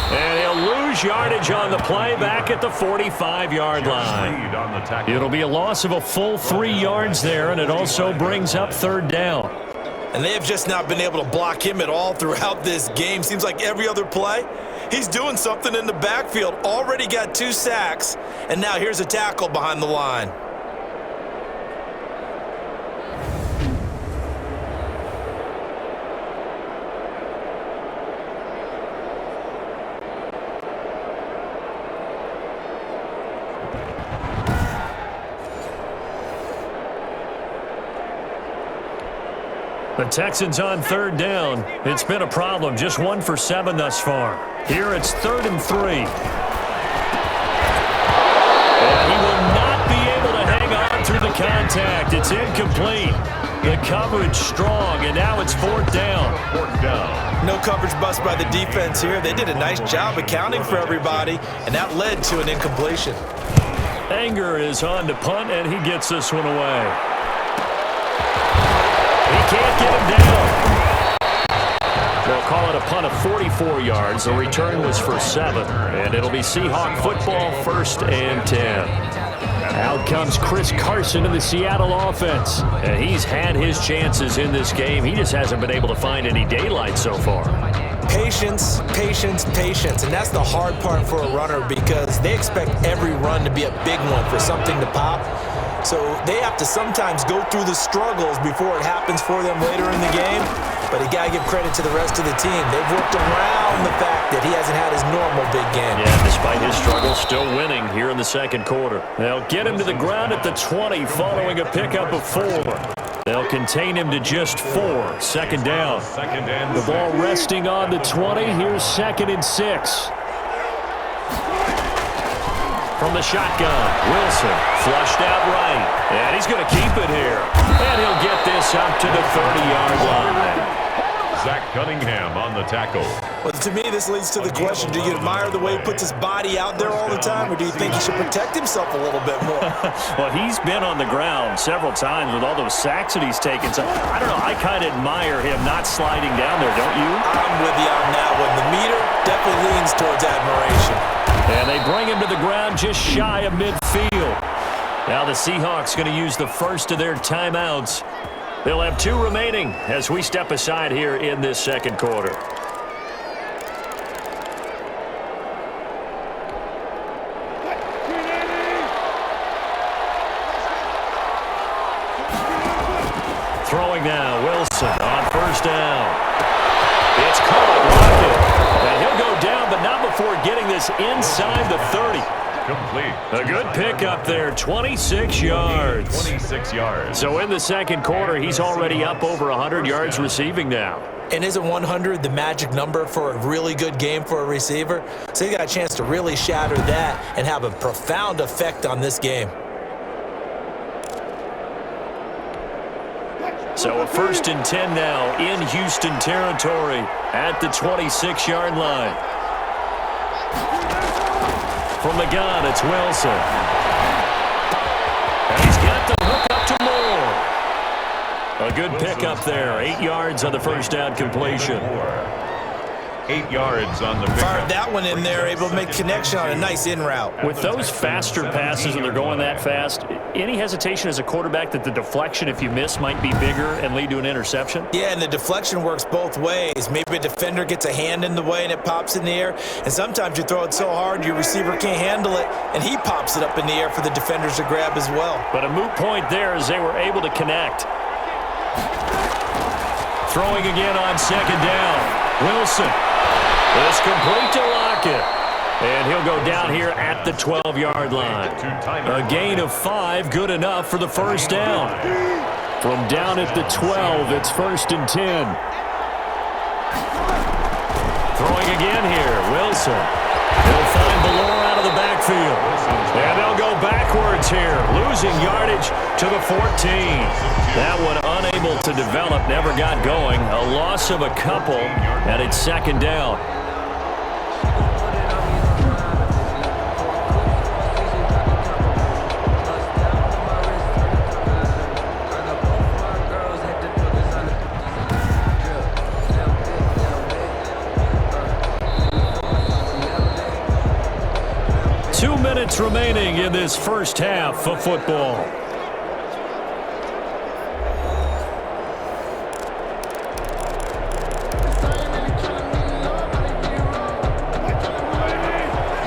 And he'll lose yardage on the play back at the 45-yard line. It'll be a loss of a full 3 yards there, and it also brings up 3rd down. And they have just not been able to block him at all throughout this game. Seems like every other play, he's doing something in the backfield. Already got 2 sacks, and now here's a tackle behind the line. The Texans on 3rd down. It's been a problem. Just 1 for 7 thus far. Here it's 3rd and 3. And he will not be able to hang on through the contact. It's incomplete. The coverage strong, and now it's 4th down. 4th down. No coverage bust by the defense here. They did a nice job accounting for everybody, and that led to an incompletion. Anger is on to punt, and he gets this one away. He can't get him down. They'll call it a punt of 44 yards. The return was for 7, and it'll be Seahawk football, 1st and 10. Out comes Chris Carson of the Seattle offense. And he's had his chances in this game. He just hasn't been able to find any daylight so far. Patience, patience, patience. And that's the hard part for a runner because they expect every run to be a big one for something to pop. So they have to sometimes go through the struggles before it happens for them later in the game. But you got to give credit to the rest of the team. They've worked around the fact that he hasn't had his normal big game. Yeah, despite his struggles, still winning here in the second quarter. They'll get him to the ground at the 20 following a pickup of 4. They'll contain him to just 4. Second down. The ball resting on the 20. Here's 2nd and 6. From the shotgun, Wilson flushed out right. And he's going to keep it here. And he'll get this up to the 30-yard line. Zach Cunningham on the tackle. Well, to me, this leads to the question, do you admire the way he puts his body out there all the time, or do you think he should protect himself a little bit more? Well, he's been on the ground several times with all those sacks that he's taken. So, I don't know, I kind of admire him not sliding down there, don't you? I'm with you on that one. The meter definitely leans towards admiration. And they bring him to the ground just shy of midfield. Now the Seahawks going to use the first of their timeouts. They'll have 2 remaining as we step aside here in this second quarter. Throwing now, Wilson on first down. It's caught, Lockett. And he'll go down, but not before getting this inside the 30. Complete. A good pickup there, 26 yards. 26 yards. So in the second quarter, he's already up over 100 yards receiving now. And isn't 100 the magic number for a really good game for a receiver? So he got a chance to really shatter that and have a profound effect on this game. So a 1st and 10 now in Houston territory at the 26-yard line. From the gun, it's Wilson. And he's got the hook up to Moore. A good pickup there. 8 yards on the first down completion. 8 yards on the pickup. Fired that one in there, able to make connection on a nice in route. With those faster passes when they're going that fast, any hesitation as a quarterback that the deflection, if you miss, might be bigger and lead to an interception? Yeah, and the deflection works both ways. Maybe a defender gets a hand in the way and it pops in the air. And sometimes you throw it so hard your receiver can't handle it, and he pops it up in the air for the defenders to grab as well. But a moot point there as they were able to connect. Throwing again on second down. Wilson. It's complete to Lockett. And he'll go down here at the 12-yard line. A gain of 5, good enough for the first down. From down at the 12, it's 1st and 10. Throwing again here, Wilson. He'll find Ballore out of the backfield. And they'll go backwards here, losing yardage to the 14. That one unable to develop, never got going. A loss of a couple, and it's second down. Remaining in this first half of football.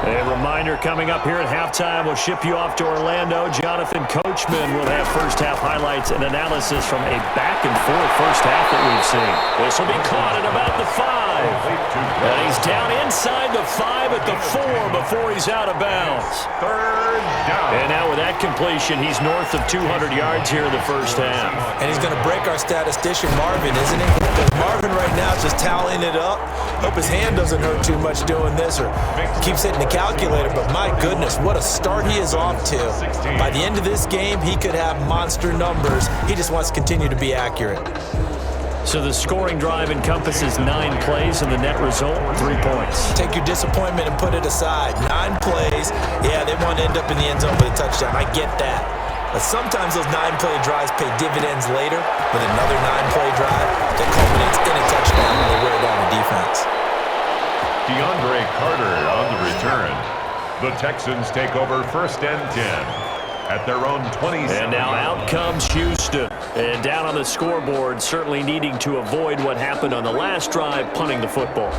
A reminder coming up here at halftime, we'll ship you off to Orlando. Jonathan Coachman will have first half highlights and analysis from a back and forth first half that we've seen. This will be caught at about the 5. And he's down inside the 5 at the 4 before he's out of bounds. Third down. And now with that completion, he's north of 200 yards here in the first half. And he's going to break our statistician, Marvin, isn't he? Because Marvin right now is just tallying it up. Hope his hand doesn't hurt too much doing this or keeps hitting the calculator. But my goodness, what a start he is off to. By the end of this game, he could have monster numbers. He just wants to continue to be accurate. So the scoring drive encompasses 9 plays, and the net result, 3 points. Take your disappointment and put it aside. 9 plays. Yeah, they want to end up in the end zone with a touchdown. I get that. But sometimes those 9-play drives pay dividends later with another 9-play drive that culminates in a touchdown when they wear down the defense. DeAndre Carter on the return. The Texans take over 1st and 10 at their own 20. And now out comes Houston. And down on the scoreboard, certainly needing to avoid what happened on the last drive, punting the football.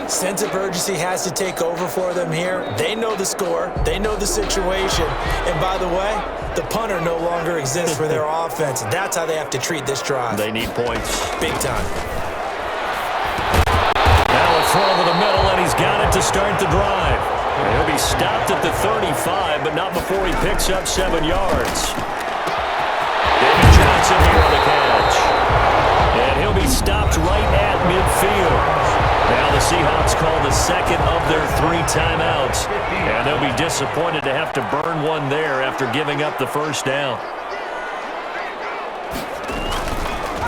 Sense of urgency has to take over for them here. They know the score. They know the situation. And by the way, the punter no longer exists for their offense. That's how they have to treat this drive. They need points. Big time. Now a throw over the middle, and he's got it to start the drive. And he'll be stopped at the 35, but not before he picks up 7 yards. David Johnson here on the catch. And he'll be stopped right at midfield. Now the Seahawks call the second of their 3 timeouts. And they'll be disappointed to have to burn one there after giving up the first down.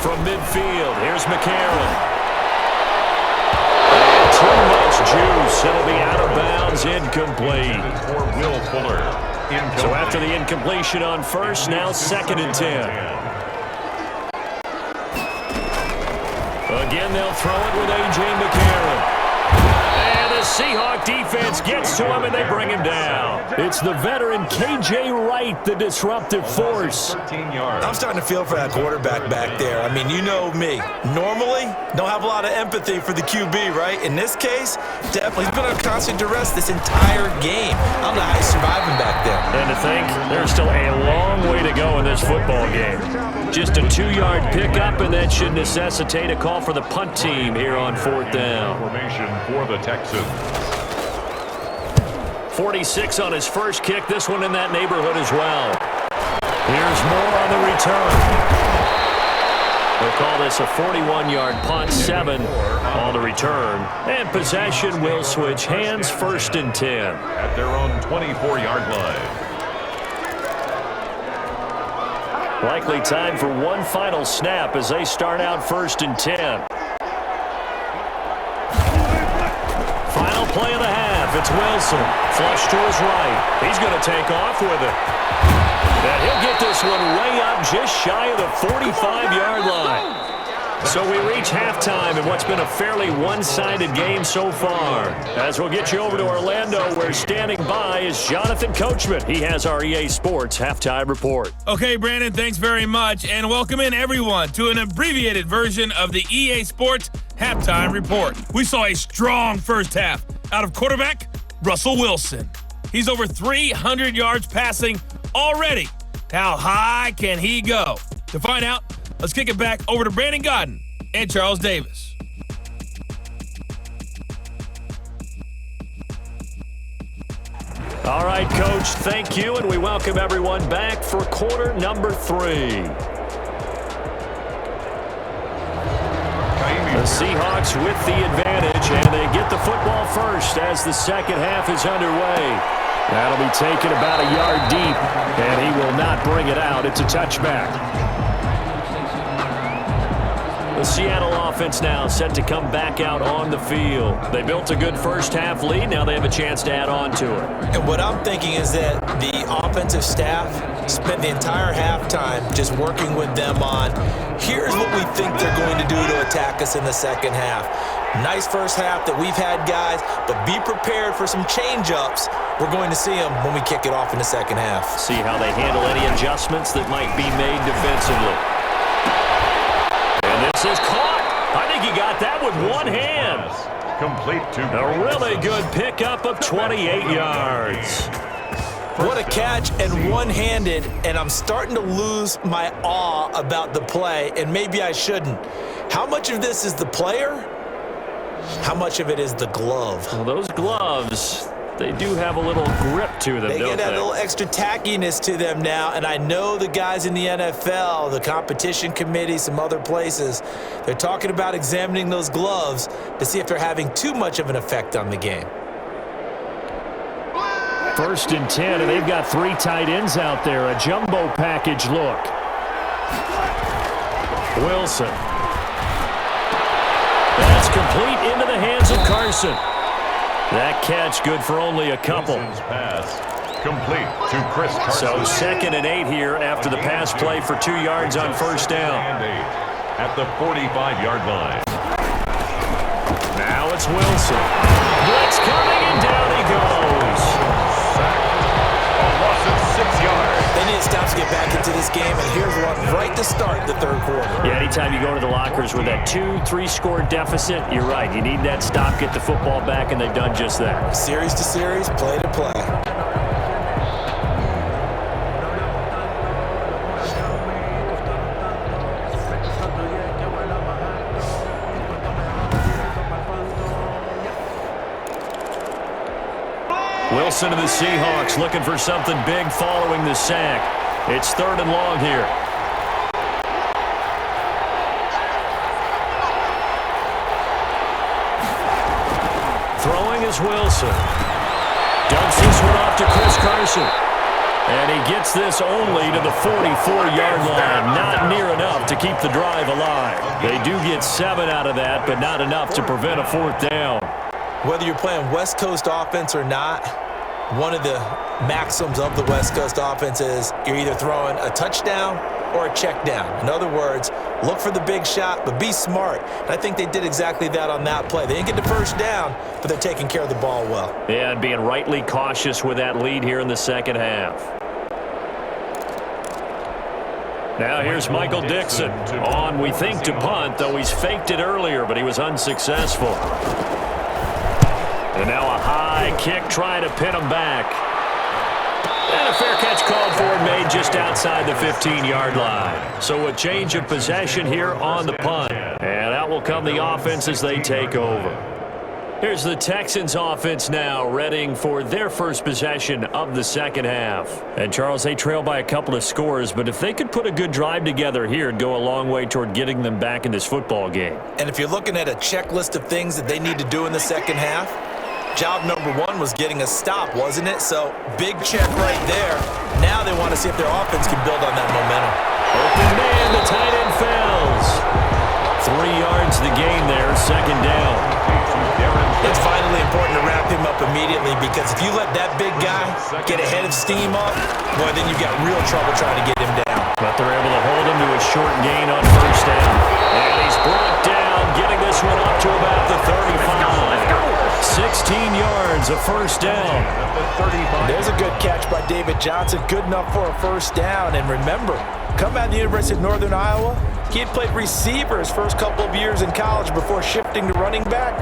From midfield, here's McCarron. And too much juice. It'll be out of bounds, incomplete. For Will Fuller. So after the incompletion on first, now 2nd and 10. Again, they'll throw it with A.J. McCarron. And the Seahawk defense gets to him, and they bring him down. It's the veteran K.J. Wright, the disruptive force. 13 yards. I'm starting to feel for that quarterback back there. I mean, you know me. Normally, don't have a lot of empathy for the QB, right? In this case, definitely. He's been under constant duress this entire game. I don't know how he's surviving back there. And to think, there's still a long way to go in this football game. Just a 2-yard pickup, and that should necessitate a call for the punt team here on 4th down. Formation for the Texans. 46 on his first kick. This one in that neighborhood as well. Here's more on the return. They'll call this a 41-yard punt, 7 on the return. And possession will switch hands, 1st and 10. At their own 24-yard line. Likely time for one final snap as they start out 1st and 10. Final play of the half. It's Wilson. Flush to his right. He's going to take off with it. And he'll get this one way up just shy of the 45-yard line. So we reach halftime in what's been a fairly one-sided game so far. As we'll get you over to Orlando, where standing by is Jonathan Coachman. He has our EA Sports Halftime Report. Okay, Brandon, thanks very much. And welcome in, everyone, to an abbreviated version of the EA Sports Halftime Report. We saw a strong first half out of quarterback Russell Wilson. He's over 300 yards passing already. How high can he go? To find out, let's kick it back over to Brandon Godden and Charles Davis. All right, Coach, thank you, and we welcome everyone back for quarter number 3. The Seahawks with the advantage, and they get the football first as the second half is underway. That'll be taken about a yard deep, and he will not bring it out. It's a touchback. The Seattle offense now set to come back out on the field. They built a good first half lead. Now they have a chance to add on to it. And what I'm thinking is that the offensive staff spent the entire halftime just working with them on, here's what we think they're going to do to attack us in the second half. Nice first half that we've had, guys, but be prepared for some change-ups. We're going to see them when we kick it off in the second half. See how they handle any adjustments that might be made defensively. And this is caught. I think he got that with one hand. Complete to A really good pickup of 28 yards. What a catch, and one-handed, and I'm starting to lose my awe about the play, and maybe I shouldn't. How much of this is the player? How much of it is the glove? Well, those gloves, they do have a little grip to them, They don't get that they? little extra tackiness to them now, and I know the guys in the NFL, the competition committee, some other places, they're talking about examining those gloves to see if they're having too much of an effect on the game. 1st and 10, and they've got 3 tight ends out there. A jumbo package look. Wilson. That's complete into the hands of Carson. That catch good for only a couple. Wilson's pass Complete to Chris Carson. So 2nd and 8 here after the pass play for 2 yards on first down. And 8 at the 45-yard line. Now it's Wilson. Blitz coming, and down he goes. A loss of 6 yards. They need to stop to get back into this game, and here's one right to start the third quarter. Yeah, anytime you go to the lockers with that 2-3 score deficit, you're right. You need that stop, get the football back, and they've done just that. Series to series, play to play. Wilson of the Seahawks looking for something big following the sack. It's 3rd and long here. Throwing is Wilson. Dumps this one off to Chris Carson. And he gets this only to the 44-yard line. Not near enough to keep the drive alive. They do get 7 out of that, but not enough to prevent a 4th down. Whether you're playing West Coast offense or not, one of the maxims of the West Coast offense is you're either throwing a touchdown or a check down. In other words, look for the big shot, but be smart. And I think they did exactly that on that play. They didn't get the first down, but they're taking care of the ball well. Yeah, and being rightly cautious with that lead here in the second half. Now here's Michael Dixon on, we think, to punt, though he's faked it earlier, but he was unsuccessful. And now a high kick trying to pin him back. And a fair catch called for and made just outside the 15-yard line. So a change of possession here on the punt. And out will come the offense as they take over. Here's the Texans offense now, readying for their first possession of the second half. And Charles, they trail by a couple of scores, but if they could put a good drive together here, it'd go a long way toward getting them back in this football game. And if you're looking at a checklist of things that they need to do in the second half, job number 1 was getting a stop, wasn't it? So big check right there. Now they want to see if their offense can build on that momentum. Open man, the tight end fails. 3 yards the gain there, second down. It's vitally important to wrap him up immediately, because if you let that big guy get a head of steam up, boy, then you've got real trouble trying to get him down. But they're able to hold him to a short gain on first down. And he's brought down, getting this one up to about the 35. 16 yards, a first down. There's a good catch by David Johnson, good enough for a first down. And remember, come out of the University of Northern Iowa, he had played receiver his first couple of years in college before shifting to running back.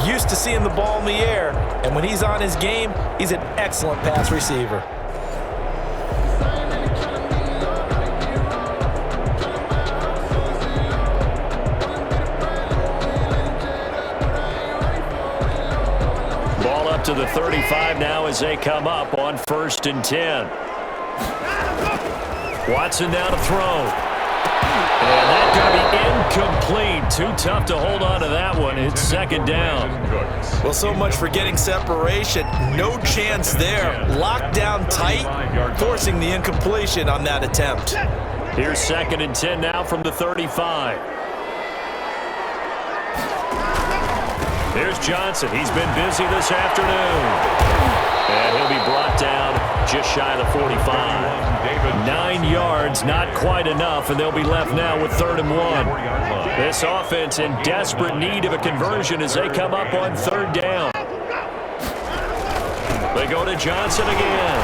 Used to seeing the ball in the air, and when he's on his game, he's an excellent pass receiver. Ball up to the 35 now as they come up on 1st and 10. Watson now to throw. And that's going to be incomplete. Too tough to hold on to that one. It's second down. Well, so much for getting separation. No chance there. Locked down tight, forcing the incompletion on that attempt. Here's 2nd and 10 now from the 35. Here's Johnson. He's been busy this afternoon. And he'll be brought down just shy of the 45. 9 yards, not quite enough, and they'll be left now with 3rd and 1. This offense in desperate need of a conversion as they come up on 3rd down. They go to Johnson again.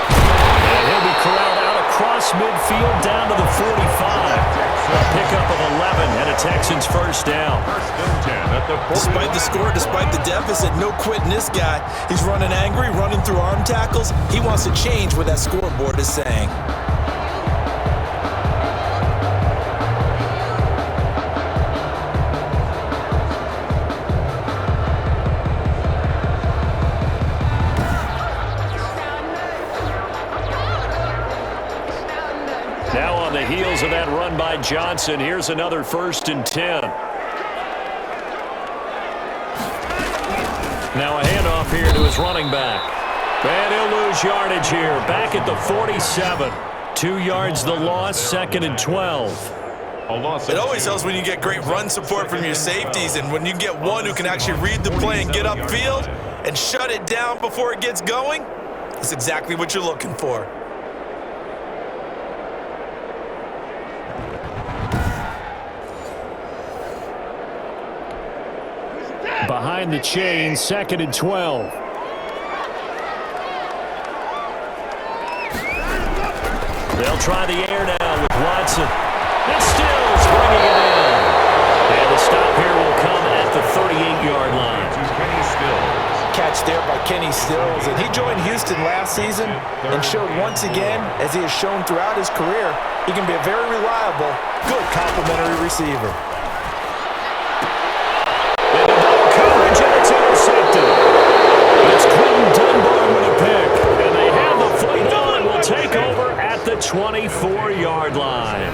And he'll be corralled out across midfield down to the 45. A pickup of 11 and a Texans first down. Despite the score, despite the deficit, no quitting this guy. He's running angry, running through arm tackles. He wants to change what that scoreboard is saying. Now on the heels of that run by Johnson, here's another 1st and 10. Now a handoff here to his running back. And he'll lose yardage here. Back at the 47. 2 yards the loss, 2nd and 12. It always helps when you get great run support from your safeties, and when you get one who can actually read the play and get upfield and shut it down before it gets going. That's exactly what you're looking for. Behind the chain, 2nd and 12. They'll try the air now with Watson. And Stills bringing it in. And the stop here will come at the 38-yard line. Kenny Stills. Catch there by Kenny Stills, and he joined Houston last season and showed once again, as he has shown throughout his career, he can be a very reliable, good complementary receiver. Into double coverage, and it's intercepted. It's Quentin Dunbar with a pick, and they have the football and will take over at the 24-yard line.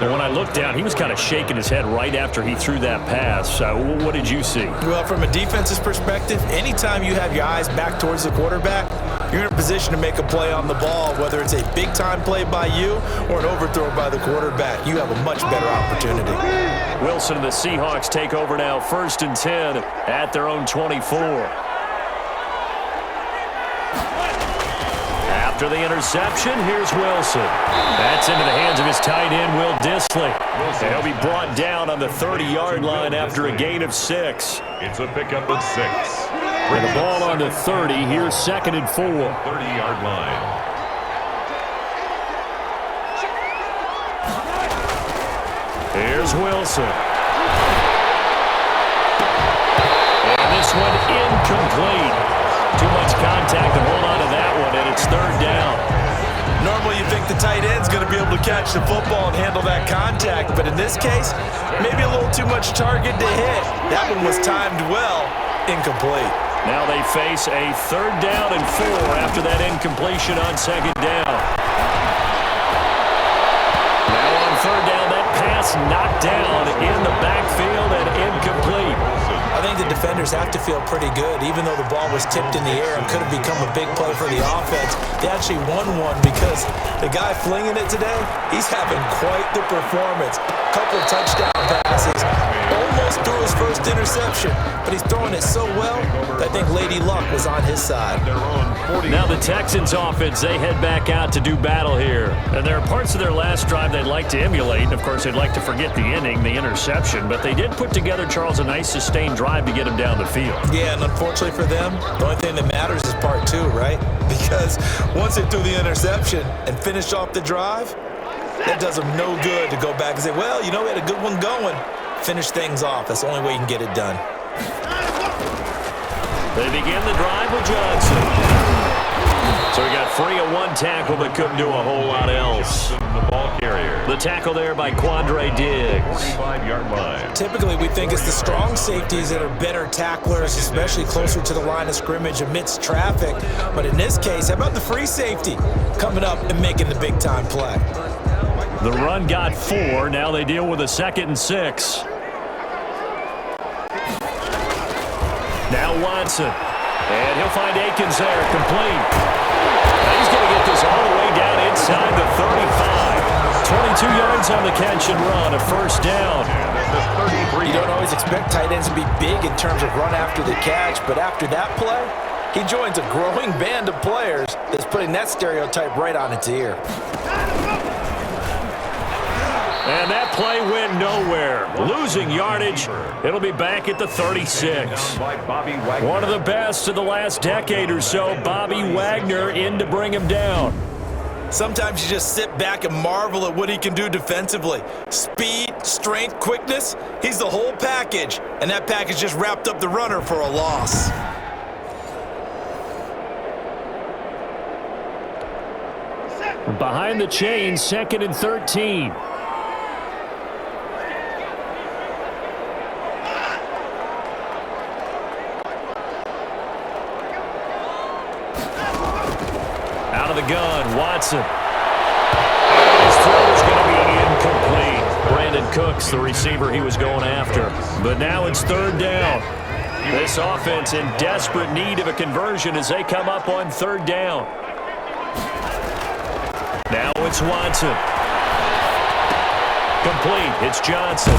And when I looked down, he was kind of shaking his head right after he threw that pass. What did you see? Well, from a defense's perspective, anytime you have your eyes back towards the quarterback, you're in a position to make a play on the ball, whether it's a big-time play by you or an overthrow by the quarterback. You have a much better opportunity. Wilson and the Seahawks take over now, 1st and 10 at their own 24. After the interception, here's Wilson. That's into the hands of his tight end, Will Dissly. And he'll be brought down on the 30-yard line after a gain of 6. It's a pickup of 6. And the ball on the 30. Here's 2nd and 4. 30-yard line. Here's Wilson. And this one incomplete. Too much contact to hold on to that one, and it's 3rd down. Normally you think the tight end's going to be able to catch the football and handle that contact, but in this case, maybe a little too much target to hit. That one was timed well, incomplete. Now they face a 3rd down and 4 after that incompletion on 2nd down. Now on 3rd down, that pass knocked down in the backfield and incomplete. I think the defenders have to feel pretty good. Even though the ball was tipped in the air and could have become a big play for the offense, they actually won one because the guy flinging it today, he's having quite the performance. Couple touchdown passes, almost threw his first interception, but he's throwing it so well that I think Lady Luck was on his side. Now the Texans offense, they head back out to do battle here. And there are parts of their last drive they'd like to emulate. And of course, they'd like to forget the inning, the interception. But they did put together, Charles, a nice sustained drive to get him down the field. Yeah, and unfortunately for them, the only thing that matters is part 2, right? Because once they threw the interception and finished off the drive, that does them no good to go back and say, well, you know, we had a good one going. Finish things off. That's the only way you can get it done. They begin the drive with Johnson. So he got free of one tackle but couldn't do a whole lot else. The ball carrier. The tackle there by Quandre Diggs. 45-yard line. Typically, we think it's the strong safeties that are better tacklers, especially closer to the line of scrimmage amidst traffic. But in this case, how about the free safety coming up and making the big-time play? The run got 4. Now they deal with a 2nd and 6. Now Watson. And he'll find Akins there, complete. Now he's going to get this all the way down inside the 35. 22 yards on the catch and run, a 1st down. You don't always expect tight ends to be big in terms of run after the catch, but after that play, he joins a growing band of players that's putting that stereotype right on its ear. And that play went nowhere. Losing yardage. It'll be back at the 36. One of the best of the last decade or so, Bobby Wagner in to bring him down. Sometimes you just sit back and marvel at what he can do defensively. Speed, strength, quickness, he's the whole package. And that package just wrapped up the runner for a loss. Behind the chain, 2nd and 13. Out of the gun, Watson. His throw is going to be incomplete. Brandon Cooks, the receiver he was going after. But now it's 3rd down. This offense in desperate need of a conversion as they come up on 3rd down. Now it's Watson. Complete. It's Johnson.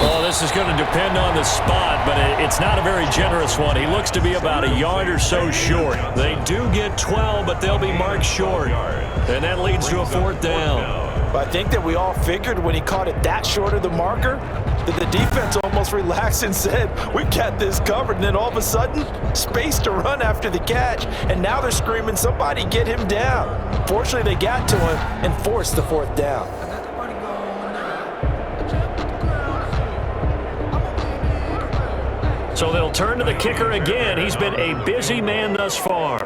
Well, this is going to depend on the spot, but it's not a very generous one. He looks to be about a yard or so short. They do get 12, but they'll be marked short. And that leads to a 4th down. But I think that we all figured when he caught it that short of the marker that the defense almost relaxed and said, we've got this covered. And then all of a sudden, space to run after the catch. And now they're screaming, somebody get him down. Fortunately, they got to him and forced the 4th down. So they'll turn to the kicker again. He's been a busy man thus far.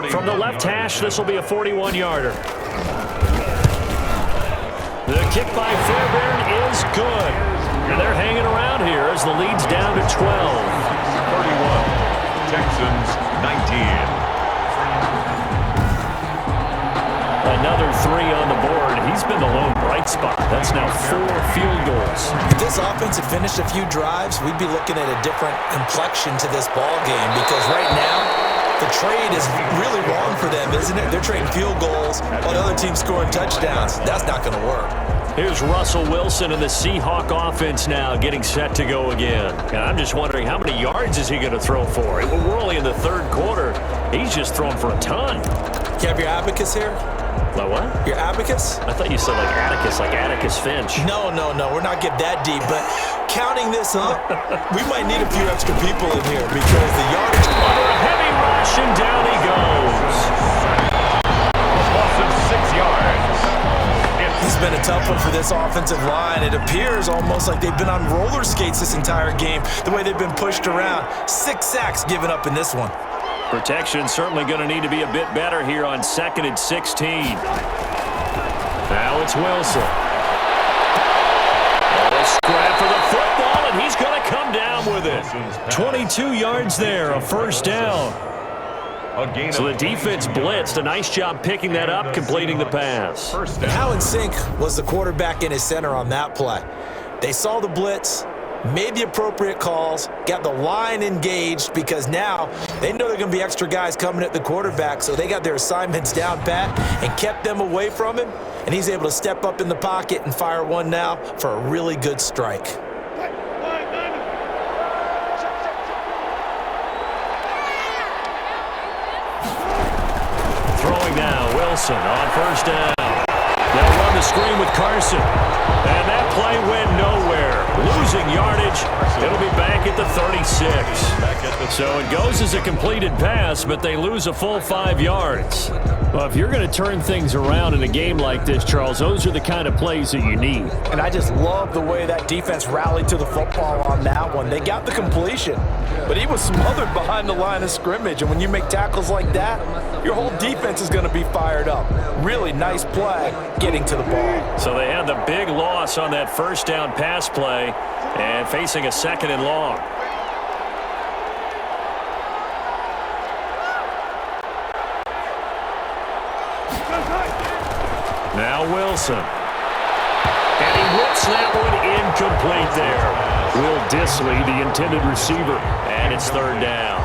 From the left hash, this will be a 41-yarder. The kick by Fairbairn is good. And they're hanging around here as the lead's down to 12. 31, Texans 19. Another 3 on the board. He's been the lone bright spot. That's now 4 field goals. If this offense had finished a few drives, we'd be looking at a different complexion to this ball game because right now, the trade is really wrong for them, isn't it? They're trading field goals while the other team's scoring touchdowns. That's not going to work. Here's Russell Wilson and the Seahawk offense now getting set to go again. And I'm just wondering how many yards is he going to throw for? We're only in the 3rd quarter. He's just thrown for a ton. You have your abacus here? My what? Your abacus? I thought you said like Atticus Finch. No. We're not getting that deep. But counting this up, we might need a few extra people in here because the yardage... Under a heavy rush, and down he goes. Loss of 6 yards. This has been a tough one for this offensive line. It appears almost like they've been on roller skates this entire game, the way they've been pushed around. 6 sacks given up in this one. Protection certainly going to need to be a bit better here on 2nd and 16. Now it's Wilson. A scrap for the football, and he's going to come down with it. 22 yards there, a 1st down. So the defense blitzed. A nice job picking that up, completing the pass. And how in sync was the quarterback in his center on that play? They saw the blitz, made the appropriate calls, got the line engaged because now they know they're going to be extra guys coming at the quarterback, so they got their assignments down pat and kept them away from him, and he's able to step up in the pocket and fire one now for a really good strike. Throwing now, Wilson on 1st down. They'll run the screen with Carson, and that play went nowhere. Losing yardage. It'll be back at the 36. So it goes as a completed pass, but they lose a full 5 yards. Well, if you're going to turn things around in a game like this, Charles, those are the kind of plays that you need. And I just love the way that defense rallied to the football on that one. They got the completion, but he was smothered behind the line of scrimmage. And when you make tackles like that, your whole defense is going to be fired up. Really nice play getting to the ball. So they had the big loss on that 1st down pass play and facing a 2nd and long. Now Wilson. And he whips that one incomplete there. Will Dissly, the intended receiver. And it's 3rd down.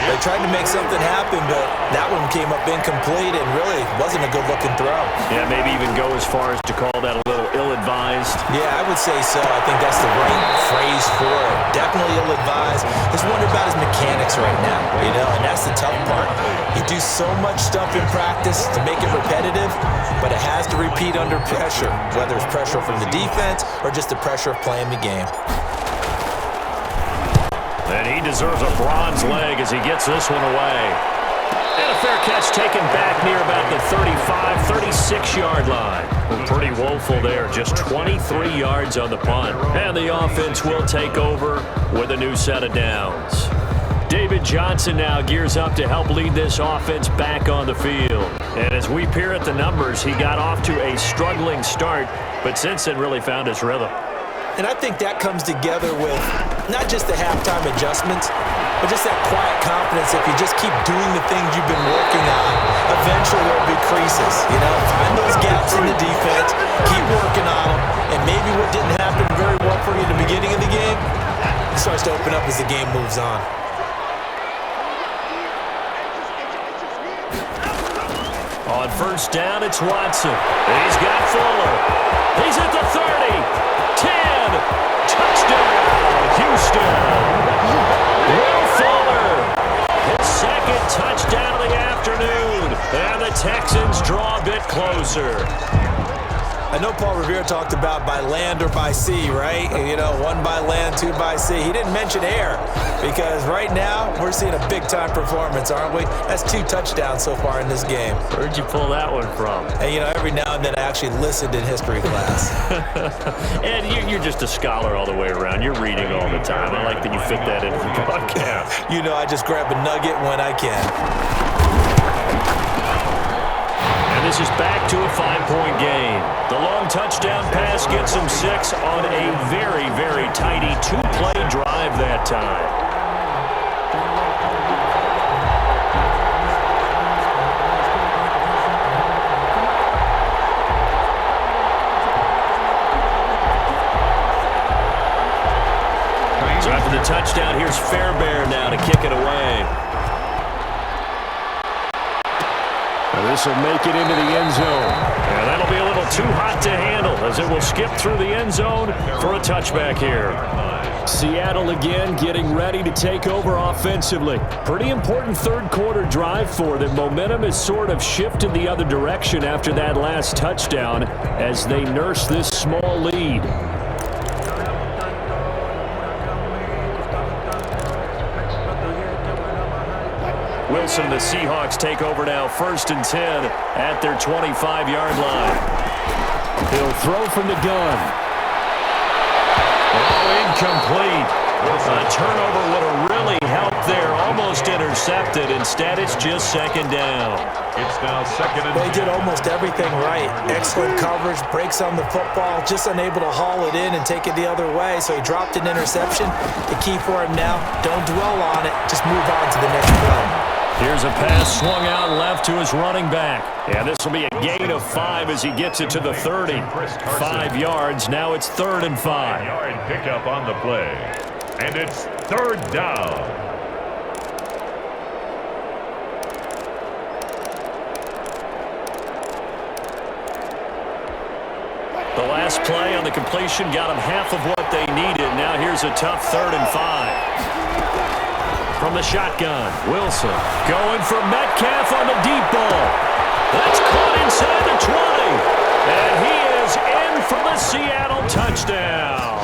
They tried to make something happen, but that one came up incomplete and really wasn't a good-looking throw. Yeah, maybe even go as far as to call that a little ill-advised. Yeah, I would say so. I think that's the right phrase for it. Definitely ill-advised. Just wonder about his mechanics right now, and that's the tough part. You do so much stuff in practice to make it repetitive, but it has to repeat under pressure, whether it's pressure from the defense or just the pressure of playing the game. And he deserves a bronze leg as he gets this one away. And a fair catch taken back near about the 35, 36-yard line. Well, pretty woeful there, just 23 yards on the punt. And the offense will take over with a new set of downs. David Johnson now gears up to help lead this offense back on the field. And as we peer at the numbers, he got off to a struggling start, but since then really found his rhythm. And I think that comes together with not just the halftime adjustments, but just that quiet confidence. If you just keep doing the things you've been working on, eventually there'll be creases. Find those gaps in the defense, keep working on them, and maybe what didn't happen very well for you in the beginning of the game, it starts to open up as the game moves on. On 1st down, it's Watson. He's got Fuller. He's at the 30. 10. Touchdown, Houston. Will Fuller, his second touchdown of the afternoon. And the Texans draw a bit closer. I know Paul Revere talked about by land or by sea, right? You know, 1 by land, 2 by sea. He didn't mention air because right now we're seeing a big-time performance, aren't we? That's 2 touchdowns so far in this game. Where'd you pull that one from? And, you know, every now and then I actually listened in history class. And you're just a scholar all the way around. You're reading all the time. I like that you fit that into the broadcast. You know, I just grab a nugget when I can. This is back to a 5-point game. The long touchdown pass gets them 6 on a very, very tidy 2-play drive that time. So after the touchdown, here's Fairbairn now to kick it away. This will make it into the end zone. And that'll be a little too hot to handle as it will skip through the end zone for a touchback here. Seattle again getting ready to take over offensively. Pretty important third-quarter drive for them. Momentum has sort of shifted the other direction after that last touchdown as they nurse this small lead. Wilson, the Seahawks take over now, 1st and 10 at their 25-yard line. He'll throw from the gun. Oh, incomplete. A turnover would have really helped there. Almost intercepted. Instead, it's just 2nd down. It's now 2nd and 10. They did almost everything right. Excellent coverage, breaks on the football, just unable to haul it in and take it the other way. So he dropped an interception. The key for him now, don't dwell on it. Just move on to the next play. Here's a pass swung out left to his running back. And this will be a gain of 5 as he gets it to the 30. 5 yards. Now it's 3rd and 5. Yard pickup on the play. And it's 3rd down. The last play on the completion got them half of what they needed. Now here's a tough 3rd and 5. From the shotgun, Wilson going for Metcalf on the deep ball. That's caught inside the 20. And he is in for the Seattle touchdown.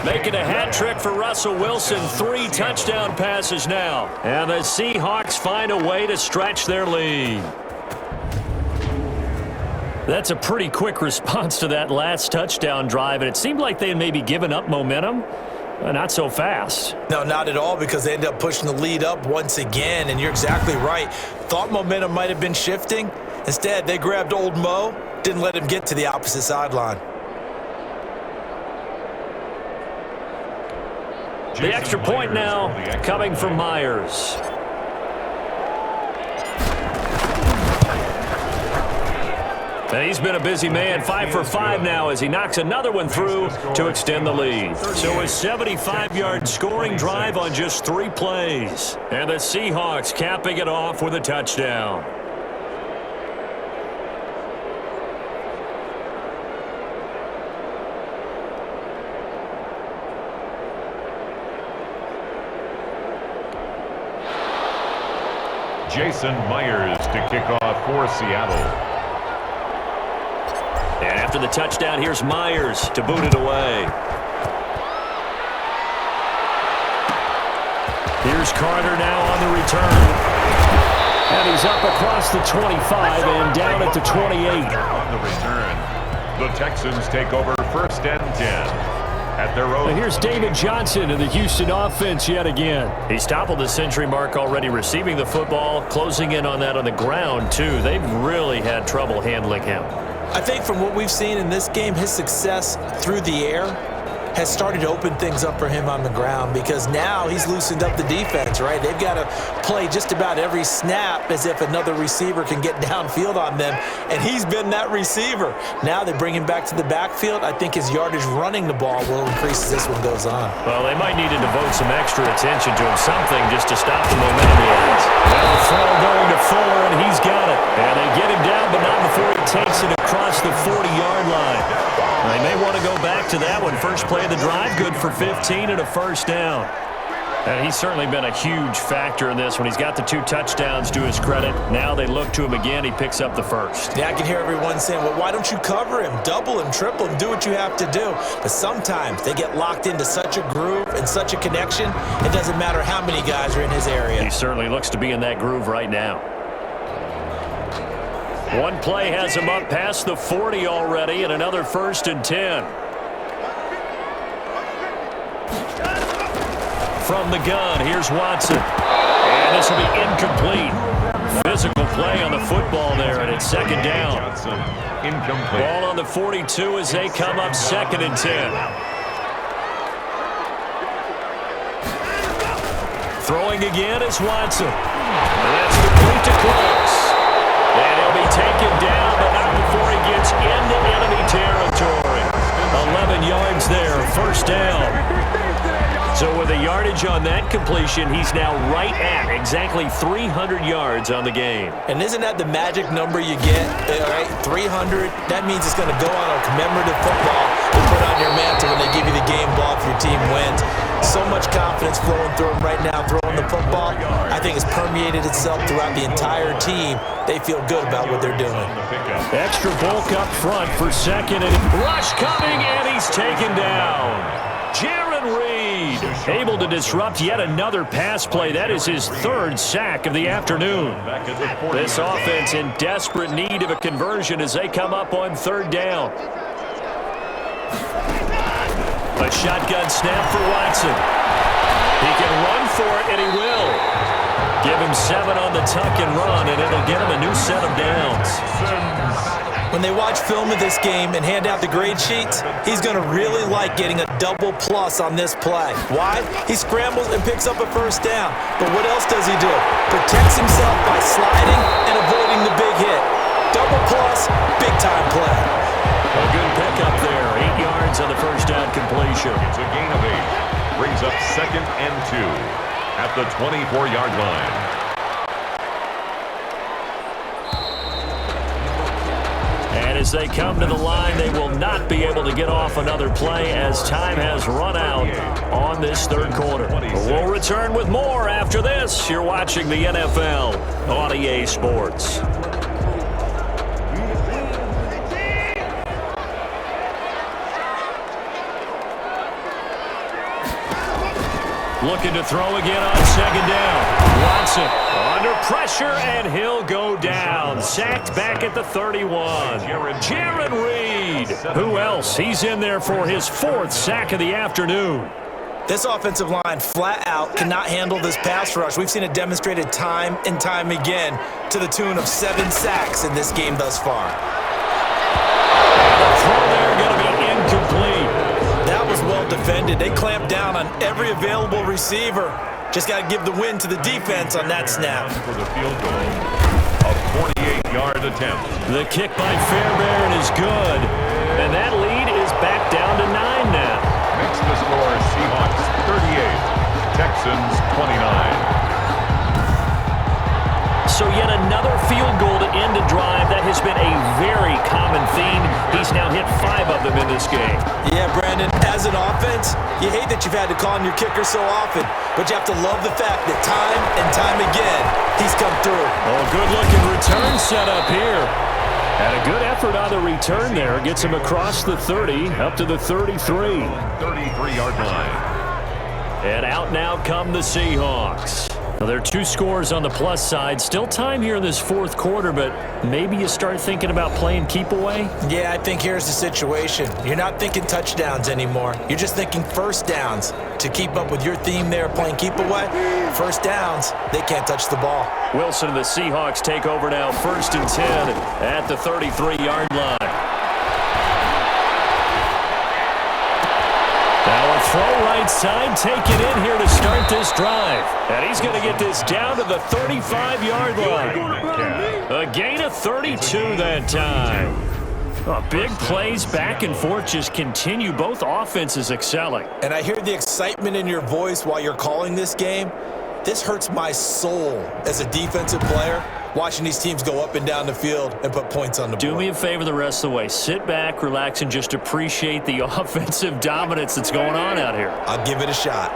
Making a hat trick for Russell Wilson. 3 touchdown passes now. And the Seahawks find a way to stretch their lead. That's a pretty quick response to that last touchdown drive. And it seemed like they had maybe given up momentum. Not so fast. No, not at all, because they ended up pushing the lead up once again, and you're exactly right. Thought momentum might have been shifting. Instead, they grabbed old Mo, didn't let him get to the opposite sideline. The extra point now coming from Myers. And he's been a busy man, 5 for 5 now as he knocks another one through to extend the lead. So a 75-yard scoring drive on just 3 plays. And the Seahawks capping it off with a touchdown. Jason Myers to kick off for Seattle. And after the touchdown, here's Myers to boot it away. Here's Carter now on the return. And he's up across the 25 and down at the 28. On the return, the Texans take over 1st and 10. At their own. And here's David Johnson in the Houston offense yet again. He's toppled the century mark already receiving the football, closing in on that on the ground, too. They've really had trouble handling him. I think from what we've seen in this game, his success through the air has started to open things up for him on the ground, because now he's loosened up the defense, right? They've got to play just about every snap as if another receiver can get downfield on them, and he's been that receiver. Now they bring him back to the backfield. I think his yardage running the ball will increase as this one goes on. Well, they might need to devote some extra attention to him, something just to stop the momentum he has. Well, the throw going to Fuller, and he's got it. And they get him down, but not before he takes it across the 40-yard line. They may want to go back to that one. First play of the drive, good for 15 and a first down. And he's certainly been a huge factor in this one. He's got the 2 touchdowns to his credit. Now they look to him again. He picks up the first. Yeah, I can hear everyone saying, well, why don't you cover him, double him, triple him, do what you have to do. But sometimes they get locked into such a groove and such a connection, it doesn't matter how many guys are in his area. He certainly looks to be in that groove right now. One play has him up past the 40 already, and another 1st and 10. From the gun, here's Watson. And this will be incomplete. Physical play on the football there, and it's 2nd down. Incomplete. Ball on the 42 as they come up 2nd and 10. Throwing again is Watson. And that's complete to Close. And he'll be taken down, but not before he gets into enemy territory. 11 yards there, 1st down. So with the yardage on that completion, he's now right at exactly 300 yards on the game. And isn't that the magic number you get? All right, 300, that means it's going to go on a commemorative football to put on your mantle when they give you the game ball if your team wins. So much confidence flowing through them right now, throwing the football. I think it's permeated itself throughout the entire team. They feel good about what they're doing. Extra bulk up front for 2nd, and rush coming, and he's taken down. Jarran Reed able to disrupt yet another pass play. That is his 3rd sack of the afternoon. This offense in desperate need of a conversion as they come up on 3rd down. A shotgun snap for Watson. He can run for it, and he will. Give him 7 on the tuck and run, and it'll get him a new set of downs. When they watch film of this game and hand out the grade sheets, he's going to really like getting a double plus on this play. Why? He scrambles and picks up a 1st down. But what else does he do? Protects himself by sliding and avoiding the big hit. Double plus, big-time play. A good pickup there. 8 yards on the 1st down completion. It's a gain of 8. Brings up 2nd and 2 at the 24-yard line. And as they come to the line, they will not be able to get off another play as time has run out on this 3rd quarter. We'll return with more after this. You're watching the NFL on EA Sports. Looking to throw again on 2nd down. Watson under pressure, and he'll go down. Sacked back at the 31. Jarran Reed. Who else? He's in there for his 4th sack of the afternoon. This offensive line flat out cannot handle this pass rush. We've seen it demonstrated time and time again to the tune of 7 sacks in this game thus far. The throw there going to be incomplete. That was well defended. They clamped down on every available receiver. Just got to give the win to the defense on that snap. For the field goal, a 48-yard attempt. The kick by Fairbairn is good. And that lead is back down to 9 now. Makes the score Seahawks 38, Texans 29. So yet another field goal to end a drive. That has been a very common theme. He's now hit 5 of them in this game. Yeah, Brandon, as an offense, you hate that you've had to call on your kicker so often, but you have to love the fact that time and time again, he's come through. Oh, good-looking return set up here. And a good effort on the return there. Gets him across the 30, up to the 33. 33-yard line. And out now come the Seahawks. Well, there are 2 scores on the plus side. Still time here in this 4th quarter, but maybe you start thinking about playing keep away? Yeah, I think here's the situation. You're not thinking touchdowns anymore. You're just thinking 1st downs. To keep up with your theme there, playing keep away, 1st downs, they can't touch the ball. Wilson and the Seahawks take over now, 1st and 10 at the 33-yard line. Now a throw right side, taken in here to start this drive. And he's going to get this down to the 35-yard line. A gain of 32 that time. Big plays back and forth just continue. Both offenses excelling. And I hear the excitement in your voice while you're calling this game. This hurts my soul as a defensive player watching these teams go up and down the field and put points on the board. Do me a favor the rest of the way. Sit back, relax, and just appreciate the offensive dominance that's going on out here. I'll give it a shot.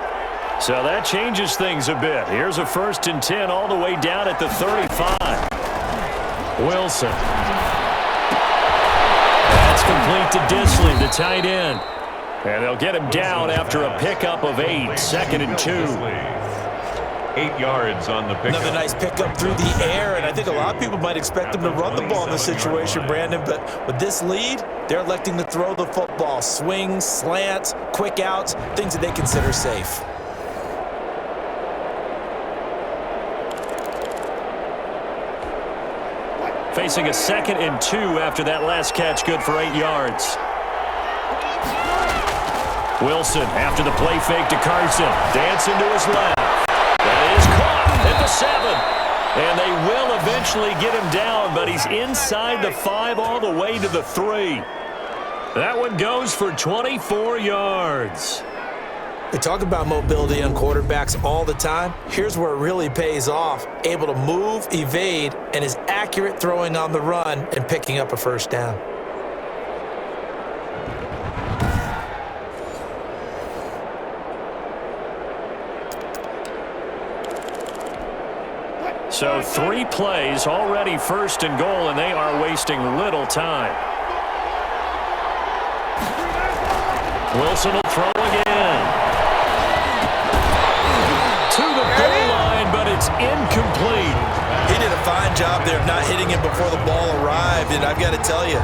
So that changes things a bit. Here's a 1st and 10 all the way down at the 35. Wilson. That's complete to Disley, the tight end. And they'll get him down after a pickup of 8, 2nd and 2. 8 yards on the pickup. Another nice pickup through the air, and I think a lot of people might expect them to run the ball in this situation, Brandon, but with this lead, they're electing to throw the football. Swings, slants, quick outs, things that they consider safe. Facing a 2nd and 2 after that last catch, good for 8 yards. Wilson after the play fake to Carson. Dancing to his left. That is caught at the 7. And they will eventually get him down, but he's inside the 5 all the way to the 3. That one goes for 24 yards. We talk about mobility on quarterbacks all the time. Here's where it really pays off. Able to move, evade, and is accurate throwing on the run and picking up a 1st down. So 3 plays, already 1st and goal, and they are wasting little time. Wilson will throw again. To the goal line, but it's incomplete. He did a fine job there of not hitting him before the ball arrived, and I've got to tell you,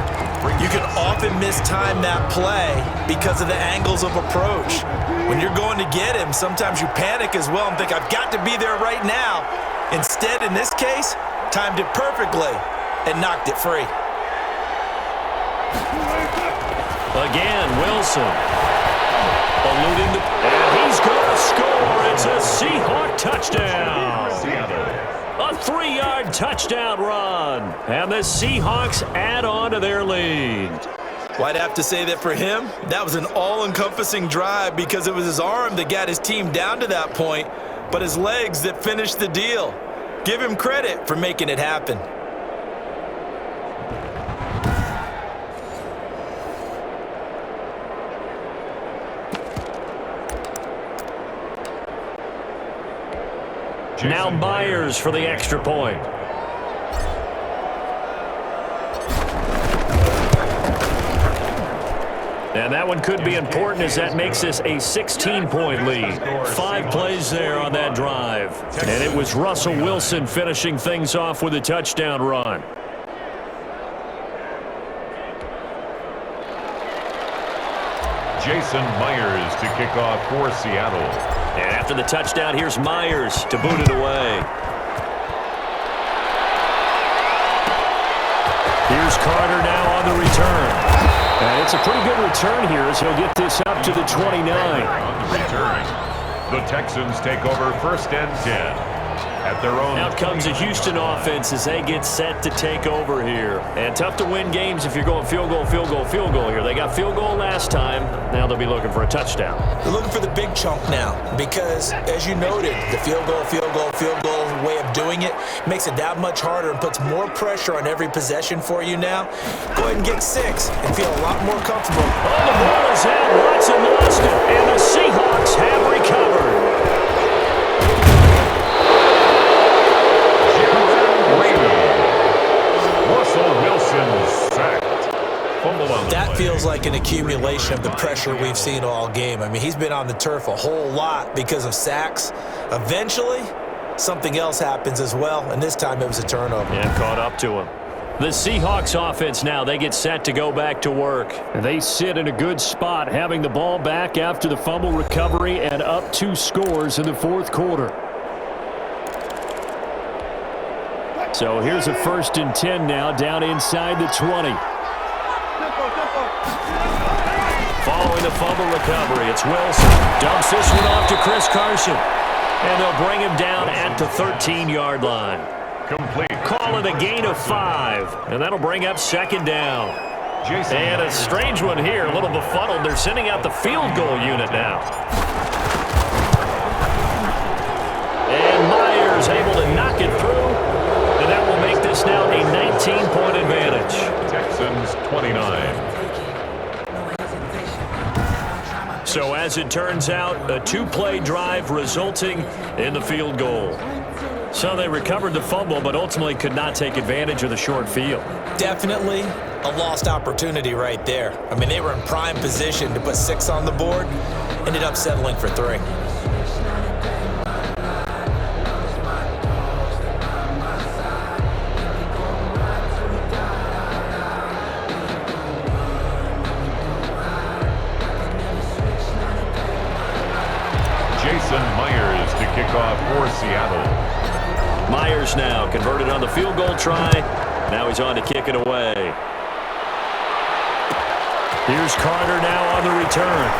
you can often mistime that play because of the angles of approach. When you're going to get him, sometimes you panic as well and think, I've got to be there right now. Instead, in this case, timed it perfectly and knocked it free. Again, Wilson. Eluding the... And he's going to score. It's a Seahawk touchdown. A 3-yard touchdown run. And the Seahawks add on to their lead. Well, I'd have to say that for him, that was an all-encompassing drive because it was his arm that got his team down to that point, but his legs that finished the deal. Give him credit for making it happen. Now Myers for the extra point. And that one could be important as that makes this a 16-point lead. 5 plays there on that drive. And it was Russell Wilson finishing things off with a touchdown run. Jason Myers to kick off for Seattle. And after the touchdown, here's Myers to boot it away. Here's Carter now on the return. And it's a pretty good return here as he'll get this up to the 29. On the return, the Texans take over 1st and 10. At their own. Out comes the Houston offense as they get set to take over here. And tough to win games if you're going field goal, field goal, field goal here. They got field goal last time. Now they'll be looking for a touchdown. They're looking for the big chunk now because, as you noted, the field goal way of doing it makes it that much harder and puts more pressure on every possession for you now. Go ahead and get 6 and feel a lot more comfortable. Oh, the ball is out. Watson lost it. And the Seahawks have recovered. Russell Wilson sacked. Fumble on That feels like an accumulation of the pressure we've seen all game. I mean, he's been on the turf a whole lot because of sacks. Eventually, something else happens as well, and this time it was a turnover. Yeah, caught up to him. The Seahawks offense now, they get set to go back to work. And they sit in a good spot, having the ball back after the fumble recovery and up 2 scores in the 4th quarter. So here's a 1st and 10 now, down inside the 20. Following the fumble recovery, it's Wilson. Dumps this one off to Chris Carson. And they'll bring him down at the 13-yard line. complete. Call it a gain of 5. And that'll bring up 2nd down. Jason And a strange one here, a little befuddled. They're sending out the field goal unit now. And Myers able to knock it through. And that will make as it turns out, a two-play drive resulting in the field goal. So they recovered the fumble, but ultimately could not take advantage of the short field. Definitely a lost opportunity right there. I mean, they were in prime position to put 6 on the board, ended up settling for 3. Jason Myers to kick off for Seattle. Myers now converted on the field goal try. Now he's on to kick it away. Here's Carter now on the return.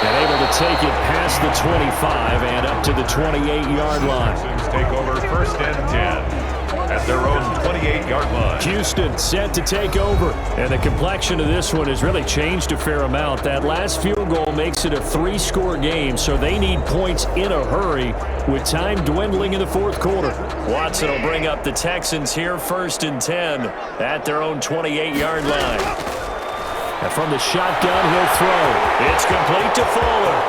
And able to take it past the 25 and up to the 28-yard line. Texans take over first and 10 at their own 28-yard line. Houston set to take over. And the complexion of this one has really changed a fair amount. That last field goal makes it a 3-score game, so they need points in a hurry with time dwindling in the fourth quarter. Watson will bring up the Texans here first and 10 at their own 28-yard line. And from the shotgun, he'll throw. It's complete to Fuller.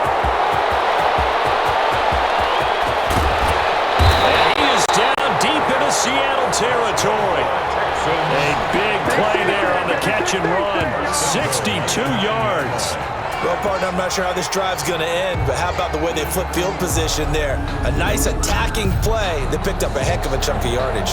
And he is down deep into Seattle territory. A big play there on the catch and run. 62 yards. Well, partner, I'm not sure how this drive's going to end, but how about the way they flip field position there? A nice attacking play that picked up a heck of a chunk of yardage.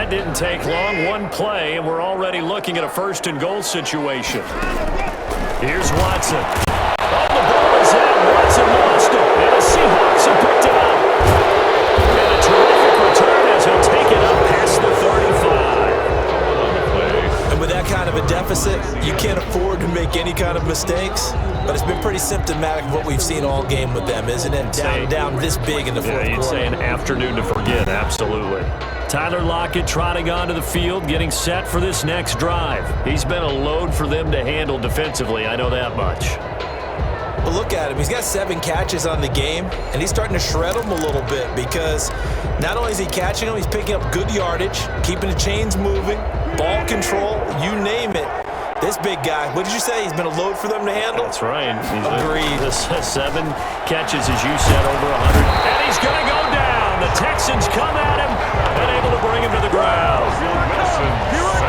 Didn't take long, one play, and we're already looking at a first and goal situation. Here's Watson. Oh, the ball is in. Watson lost it, and the Seahawks have picked it up. And a terrific return as he'll take it up past the 35. And with that kind of a deficit, you can't afford to make any kind of mistakes. But it's been pretty symptomatic of what we've seen all game with them, isn't it? Down this big in the fourth quarter. You'd say an afternoon to forget, absolutely. Tyler Lockett trotting onto the field, getting set for this next drive. He's been a load for them to handle defensively, I know that much. Well, look at him. He's got 7 catches on the game, and he's starting to shred them a little bit because not only is he catching them, he's picking up good yardage, keeping the chains moving, ball control, you name it. This big guy, what did you say? He's been a load for them to handle? That's right. Agreed. 7 catches, as you said, over 100. And he's going to go down. The Texans come at him and able to bring him to the ground.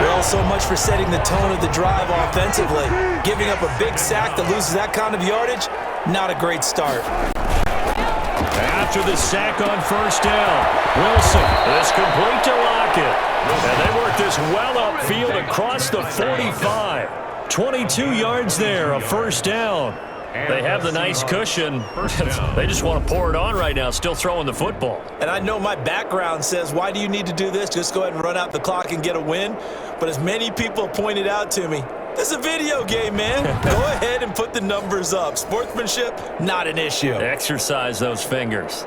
Well, so much for setting the tone of the drive offensively. Giving up a big sack that loses that kind of yardage, not a great start. After the sack on first down, Wilson is complete to Lockett. And they work this well upfield across the 45. 22 yards there, a first down. They have the nice cushion. They just want to pour it on right now, still throwing the football. And I know my background says, why do you need to do this? Just go ahead and run out the clock and get a win. But as many people have pointed out to me, this is a video game, man. Go ahead and put the numbers up. Sportsmanship, not an issue. Exercise those fingers.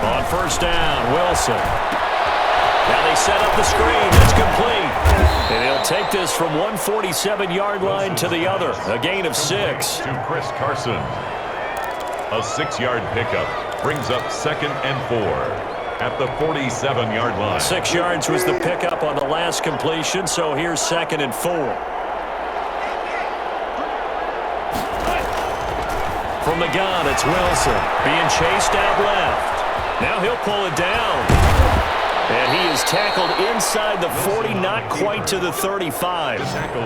On first down, Wilson. Now they set up the screen. It's complete. And he'll take this from 147-yard line to the other. A gain of 6. To Chris Carson. A 6-yard pickup brings up 2nd and 4 at the 47-yard line. 6 yards was the pickup on the last completion, so here's 2nd and 4. From the gun, it's Wilson being chased out left. Now he'll pull it down. And he is tackled inside the 40, not quite to the 35.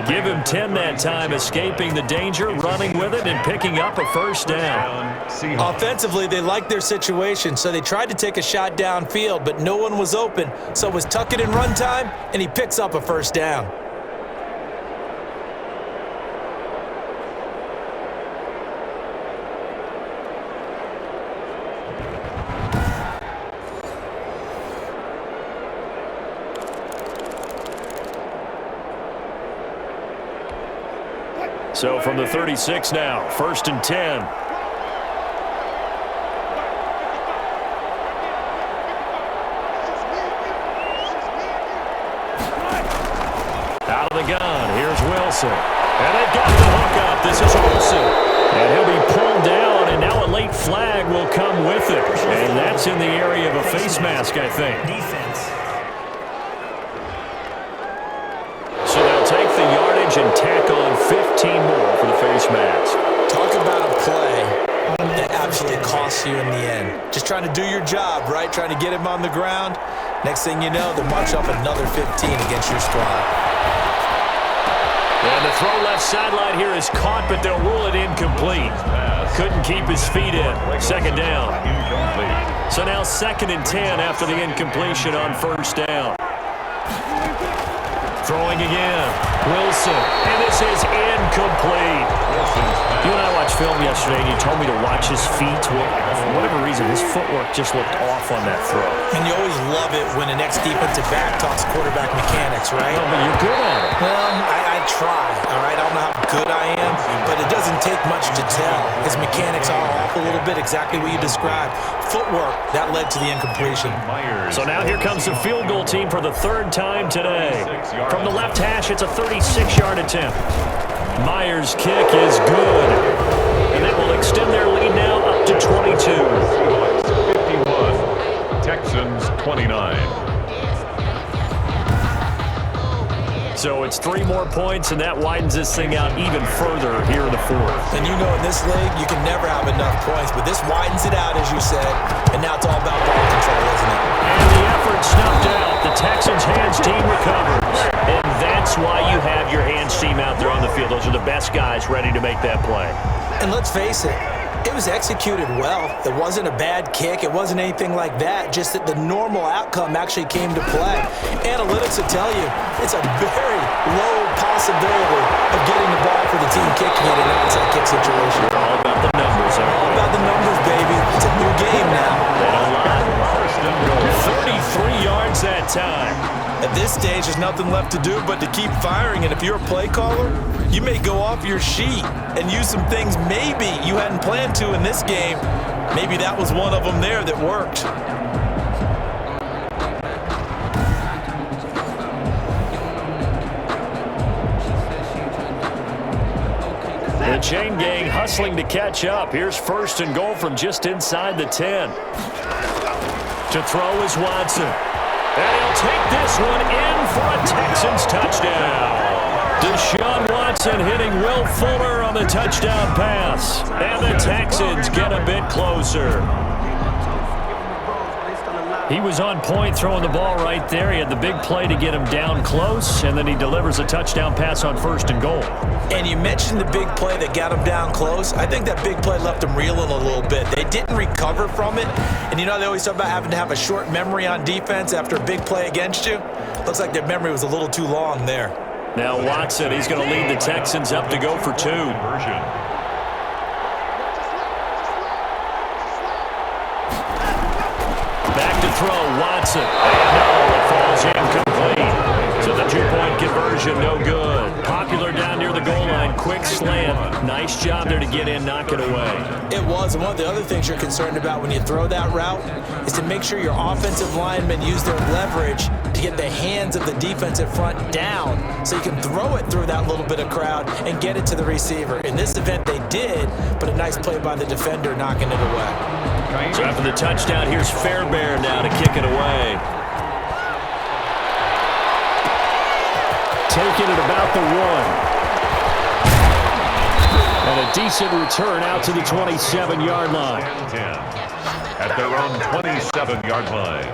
Give him 10 that time, escaping the danger, running with it, and picking up a first down. Offensively, they liked their situation, so they tried to take a shot downfield, but no one was open. So it was tuck it in run time, and he picks up a first down. So from the 36 now, 1st and 10. the gun. Here's Wilson. And they've got the hook up. This is Wilson. And he'll be pulled down, and now a late flag will come with it. And that's in the area of a face mask, I think. So they'll take the yardage and tack on 15 more for the face mask. Talk about a play that absolutely costs you in the end. Just trying to do your job, right? Trying to get him on the ground. Next thing you know, they march up another 15 against your squad. And the throw left sideline here is caught, but they'll rule it incomplete. Couldn't keep his feet in. Second down. So now 2nd and 10 after the incompletion on first down. Throwing again. Wilson. And this is incomplete. You and I watched film yesterday, and you told me to watch his feet. Well, for whatever reason, his footwork just looked off on that throw. And you always love it when an ex-defensive back talks quarterback mechanics, right? No, but you're good at it. Well, I try, all right? I don't know how good I am, but it doesn't take much to tell. His mechanics are off a little bit, exactly what you described. Footwork, that led to the incompletion. So now here comes the field goal team for the 3rd time today. From the left hash, it's a 36-yard attempt. Myers' kick is good. And that will extend their lead now up to 22. 51, Texans 29. So it's 3 more points, and that widens this thing out even further here in the 4th. And you know in this league, you can never have enough points, but this widens it out, as you said, and now it's all about ball control, isn't it? And the effort snuffed out. The Texans' hands team recovers. And that's why you have your hands team out there on the field. Those are the best guys ready to make that play. And let's face it, it was executed well. It wasn't a bad kick. It wasn't anything like that. Just that the normal outcome actually came to play. Analytics will tell you it's a very low possibility of getting the ball for the team kicking it in an onside kick situation. All about the numbers. All about the numbers, baby. It's a new game now. They don't lie. 33 yards that time. At this stage, there's nothing left to do but to keep firing. And if you're a play caller, you may go off your sheet and use some things maybe you hadn't planned to in this game. Maybe that was one of them there that worked. The chain gang hustling to catch up. Here's 1st and goal from just inside the 10. To throw is Watson. And he'll take this one in for a Texans touchdown. Deshaun Watson hitting Will Fuller on the touchdown pass. And the Texans get a bit closer. He was on point throwing the ball right there. He had the big play to get him down close, and then he delivers a touchdown pass on 1st and goal. And you mentioned the big play that got him down close. I think that big play left him reeling a little bit. They didn't recover from it. And you know, they always talk about having to have a short memory on defense after a big play against you. Looks like their memory was a little too long there. Now Watson, he's going to lead the Texans up to go for 2. Back to throw, Watson. And no, it falls incomplete. So the 2-point conversion, no good. Popular down near the goal line, quick slant. Nice job there to get in, knock it away. It was, and one of the other things you're concerned about when you throw that route is to make sure your offensive linemen use their leverage to get the hands of the defensive front down so you can throw it through that little bit of crowd and get it to the receiver. In this event, they did, but a nice play by the defender knocking it away. So after the touchdown, here's Fairbairn now to kick it away. Taking it about the 1. And a decent return out to the 27-yard line. 10 at their own 27-yard line.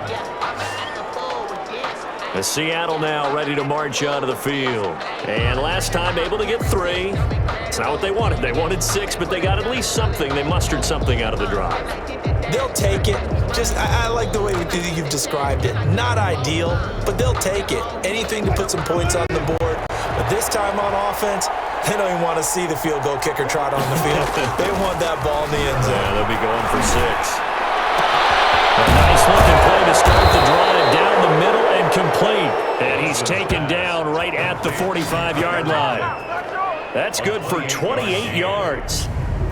The Seattle now ready to march onto the field. And last time able to get 3. It's not what they wanted. They wanted 6, but they got at least something. They mustered something out of the drive. They'll take it. Just, I like the way you've described it. Not ideal, but they'll take it. Anything to put some points on the board. But this time on offense, they don't even want to see the field goal kicker trot on the field. They want that ball in the end zone. Yeah, they'll be going for 6. A nice looking play to start the drive down the middle and complete. And he's taken down right at the 45-yard line. That's good for 28 yards.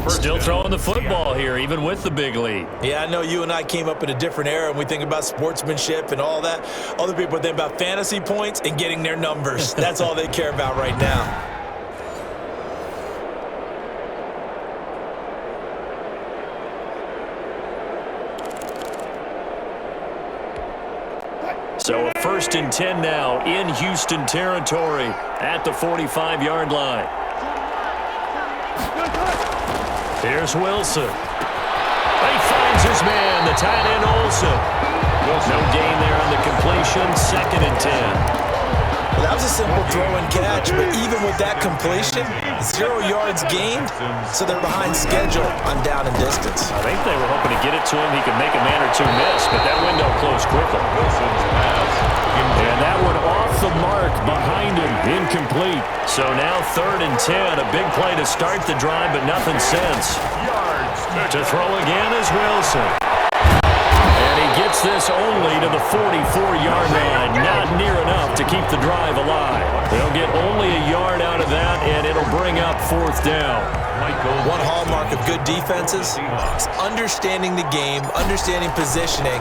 Still throwing the football here, even with the big lead. Yeah, I know you and I came up in a different era, and we think about sportsmanship and all that. Other people think about fantasy points and getting their numbers. That's all they care about right now. So a 1st and 10 now in Houston territory at the 45-yard line. Here's Wilson. He finds his man, the tight end Olsen. No gain there on the completion. 2nd and 10. Well, that was a simple throw and catch, but even with that completion, 0 yards gained, so they're behind schedule on down and distance. I think they were hoping to get it to him. He could make a man or two miss, but that window closed quickly. And that one off the mark behind him, incomplete. So now 3rd and 10, a big play to start the drive, but nothing since. To throw again is Wilson. And he gets this only to the 44-yard line. Not near enough to keep the drive alive. They'll get only a yard out of that, and it'll bring up 4th down. One hallmark of good defenses is understanding the game, understanding positioning,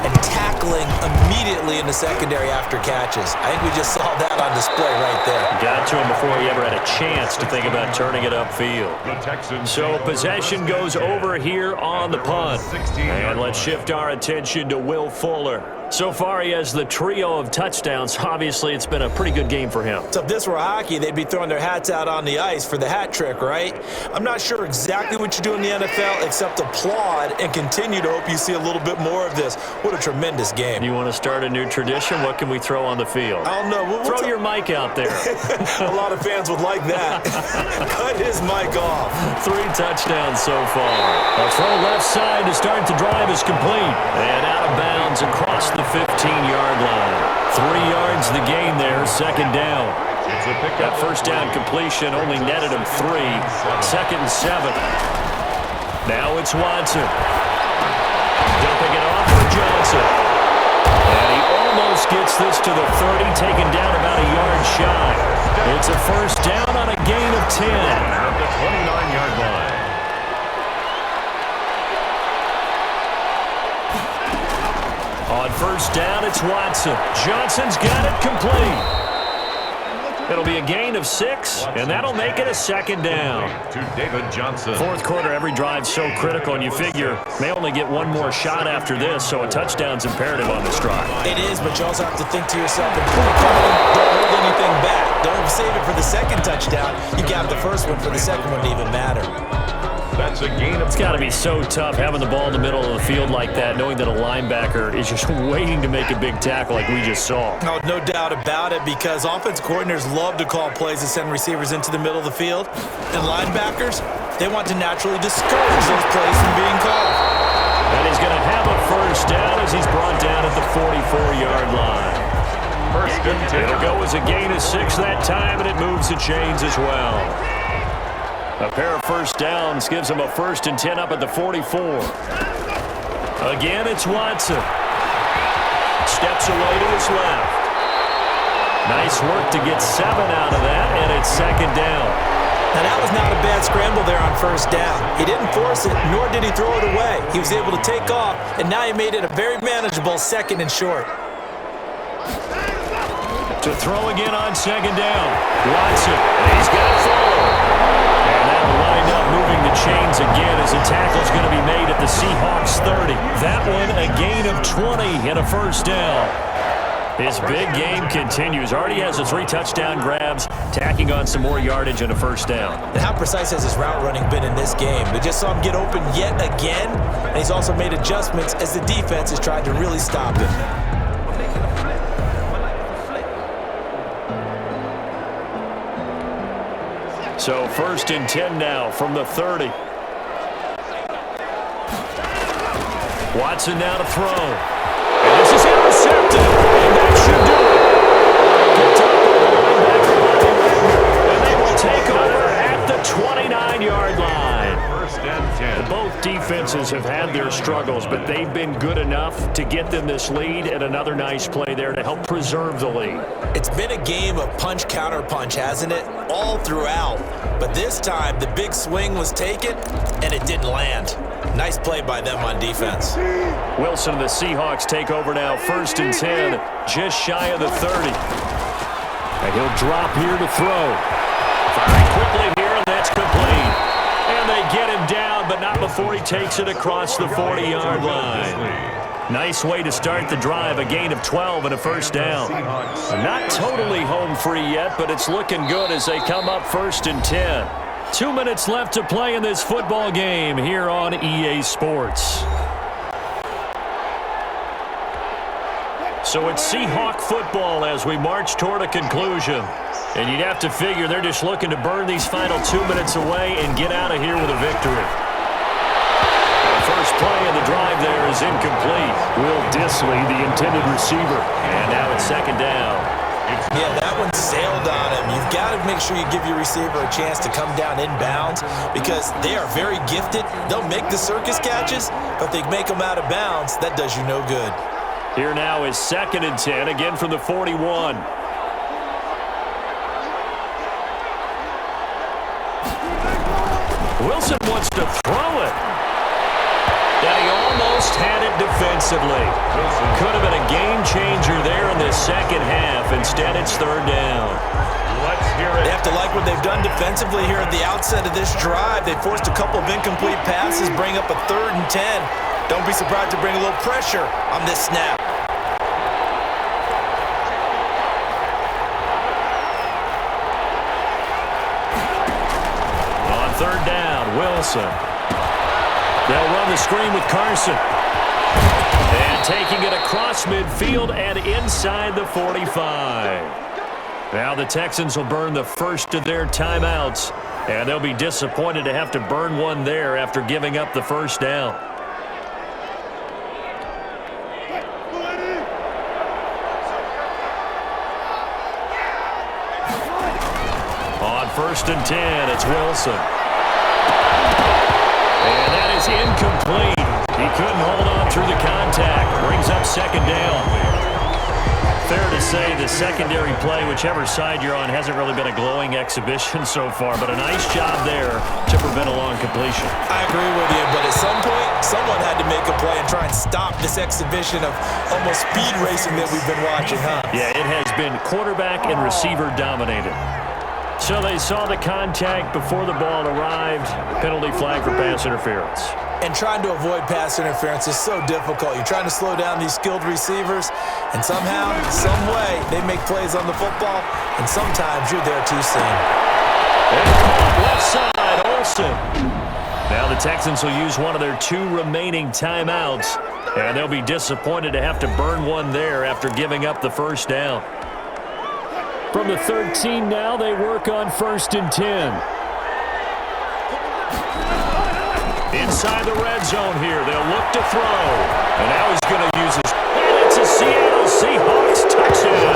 and tackling immediately in the secondary after catches. I think we just saw that on display right there. Got to him before he ever had a chance to think about turning it upfield. So possession goes over here on the punt. And let's shift our attention to Will Fuller. So far, he has the trio of touchdowns. Obviously, it's been a pretty good game for him. So if this were hockey, they'd be throwing their hats out on the ice for the hat trick, right? I'm not sure exactly what you do in the NFL except applaud and continue to hope you see a little bit more of this. What a tremendous game. You want to start a new tradition? What can we throw on the field? I don't know. Throw your mic out there. A lot of fans would like that. Cut his mic off. 3 touchdowns so far. A throw left side to start the drive is complete. And out of bounds across the 15-yard line. 3 yards the gain there, 2nd down. That 1st down completion only netted him 3. 2nd and 7. Now it's Watson. Dumping it off for Johnson. And he almost gets this to the 30, taken down about a yard shy. It's a 1st down on a gain of 10. At the 29-yard line. On 1st down, it's Watson. Johnson's got it complete. It'll be a gain of 6, and that'll make it a 2nd down. To David Johnson. 4th quarter, every drive's so critical, and you figure they only get one more shot after this, so a touchdown's imperative on this drive. It is, but you also have to think to yourself, don't hold anything back. Don't save it for the 2nd touchdown. You got the 1st one for the 2nd one to even matter. That's a gain of... It's got to be so tough having the ball in the middle of the field like that, knowing that a linebacker is just waiting to make a big tackle like we just saw. No doubt about it, because offense coordinators love to call plays that send receivers into the middle of the field. And linebackers, they want to naturally discourage those plays from being called. And he's going to have a 1st down as he's brought down at the 44-yard line. 1st and 10. It'll go as a gain of 6 that time, and it moves the chains as well. A pair of 1st downs gives him a 1st and 10 up at the 44. Again, it's Watson. Steps away to his left. Nice work to get 7 out of that, and it's 2nd down. Now, that was not a bad scramble there on 1st down. He didn't force it, nor did he throw it away. He was able to take off, and now he made it a very manageable 2nd and short. To throw again on 2nd down. Watson, he's got Fuller. And that'll wind up moving the chains again as a tackle's going to be made at the Seahawks 30. That one a gain of 20 and a 1st down. His big game continues. Already has the 3 touchdown grabs, tacking on some more yardage and a 1st down. And how precise has his route running been in this game? We just saw him get open yet again, and he's also made adjustments as the defense has tried to really stop him. So 1st and 10 now from the 30. Watson now to throw. And this is intercepted. And that should do it. And they will take over at the 29-yard line. 1st and 10. Both defenses have had their struggles, but they've been good enough to get them this lead, and another nice play there to help preserve the lead. It's been a game of punch-counter-punch, hasn't it? All throughout. But this time, the big swing was taken, and it didn't land. Nice play by them on defense. Wilson and the Seahawks take over now, 1st and 10, just shy of the 30. And he'll drop here to throw. Firing quickly here, and that's complete. And they get him down, but not before he takes it across the 40-yard line. Nice way to start the drive, a gain of 12 and a first down. Not totally home free yet, but it's looking good as they come up 1st and 10. 2 minutes left to play in this football game here on EA Sports. So it's Seahawk football as we march toward a conclusion. And you'd have to figure they're just looking to burn these final 2 minutes away and get out of here with a victory. The first play of the drive there is incomplete. Will Dissly, the intended receiver. And now it's 2nd down. Yeah, that one sailed on him. You've got to make sure you give your receiver a chance to come down inbounds because they are very gifted. They'll make the circus catches, but they make them out of bounds. That does you no good. Here now is 2nd and 10, again from the 41. Wilson wants to throw it. And he almost had it defensively. Could have been a game changer there in the second half. Instead, it's 3rd down. Let's hear it. They have to like what they've done defensively here at the outset of this drive. They forced a couple of incomplete passes, bring up a 3rd and 10. Don't be surprised to bring a little pressure on this snap. On 3rd down, Wilson. They'll run the screen with Carson. And taking it across midfield and inside the 45. Now the Texans will burn the first of their timeouts. And they'll be disappointed to have to burn one there after giving up the first down. On 1st and 10, it's Wilson. And that is incomplete. He couldn't hold on through the contact. Brings up 2nd down. Fair to say the secondary play, whichever side you're on, hasn't really been a glowing exhibition so far, but a nice job there to prevent a long completion. I agree with you, but at some point, someone had to make a play and try and stop this exhibition of almost speed racing that we've been watching, huh? Yeah, it has been quarterback and receiver dominated. So they saw the contact before the ball arrived. Penalty flag for pass interference. And trying to avoid pass interference is so difficult. You're trying to slow down these skilled receivers, and somehow, some way, they make plays on the football, and sometimes you're there too soon. Left side, Olsen. Now the Texans will use one of their 2 remaining timeouts, and they'll be disappointed to have to burn one there after giving up the first down. From the 13 now, they work on 1st and 10. Inside the red zone here, they'll look to throw. And now he's going to use his... And it's a Seattle Seahawks touchdown.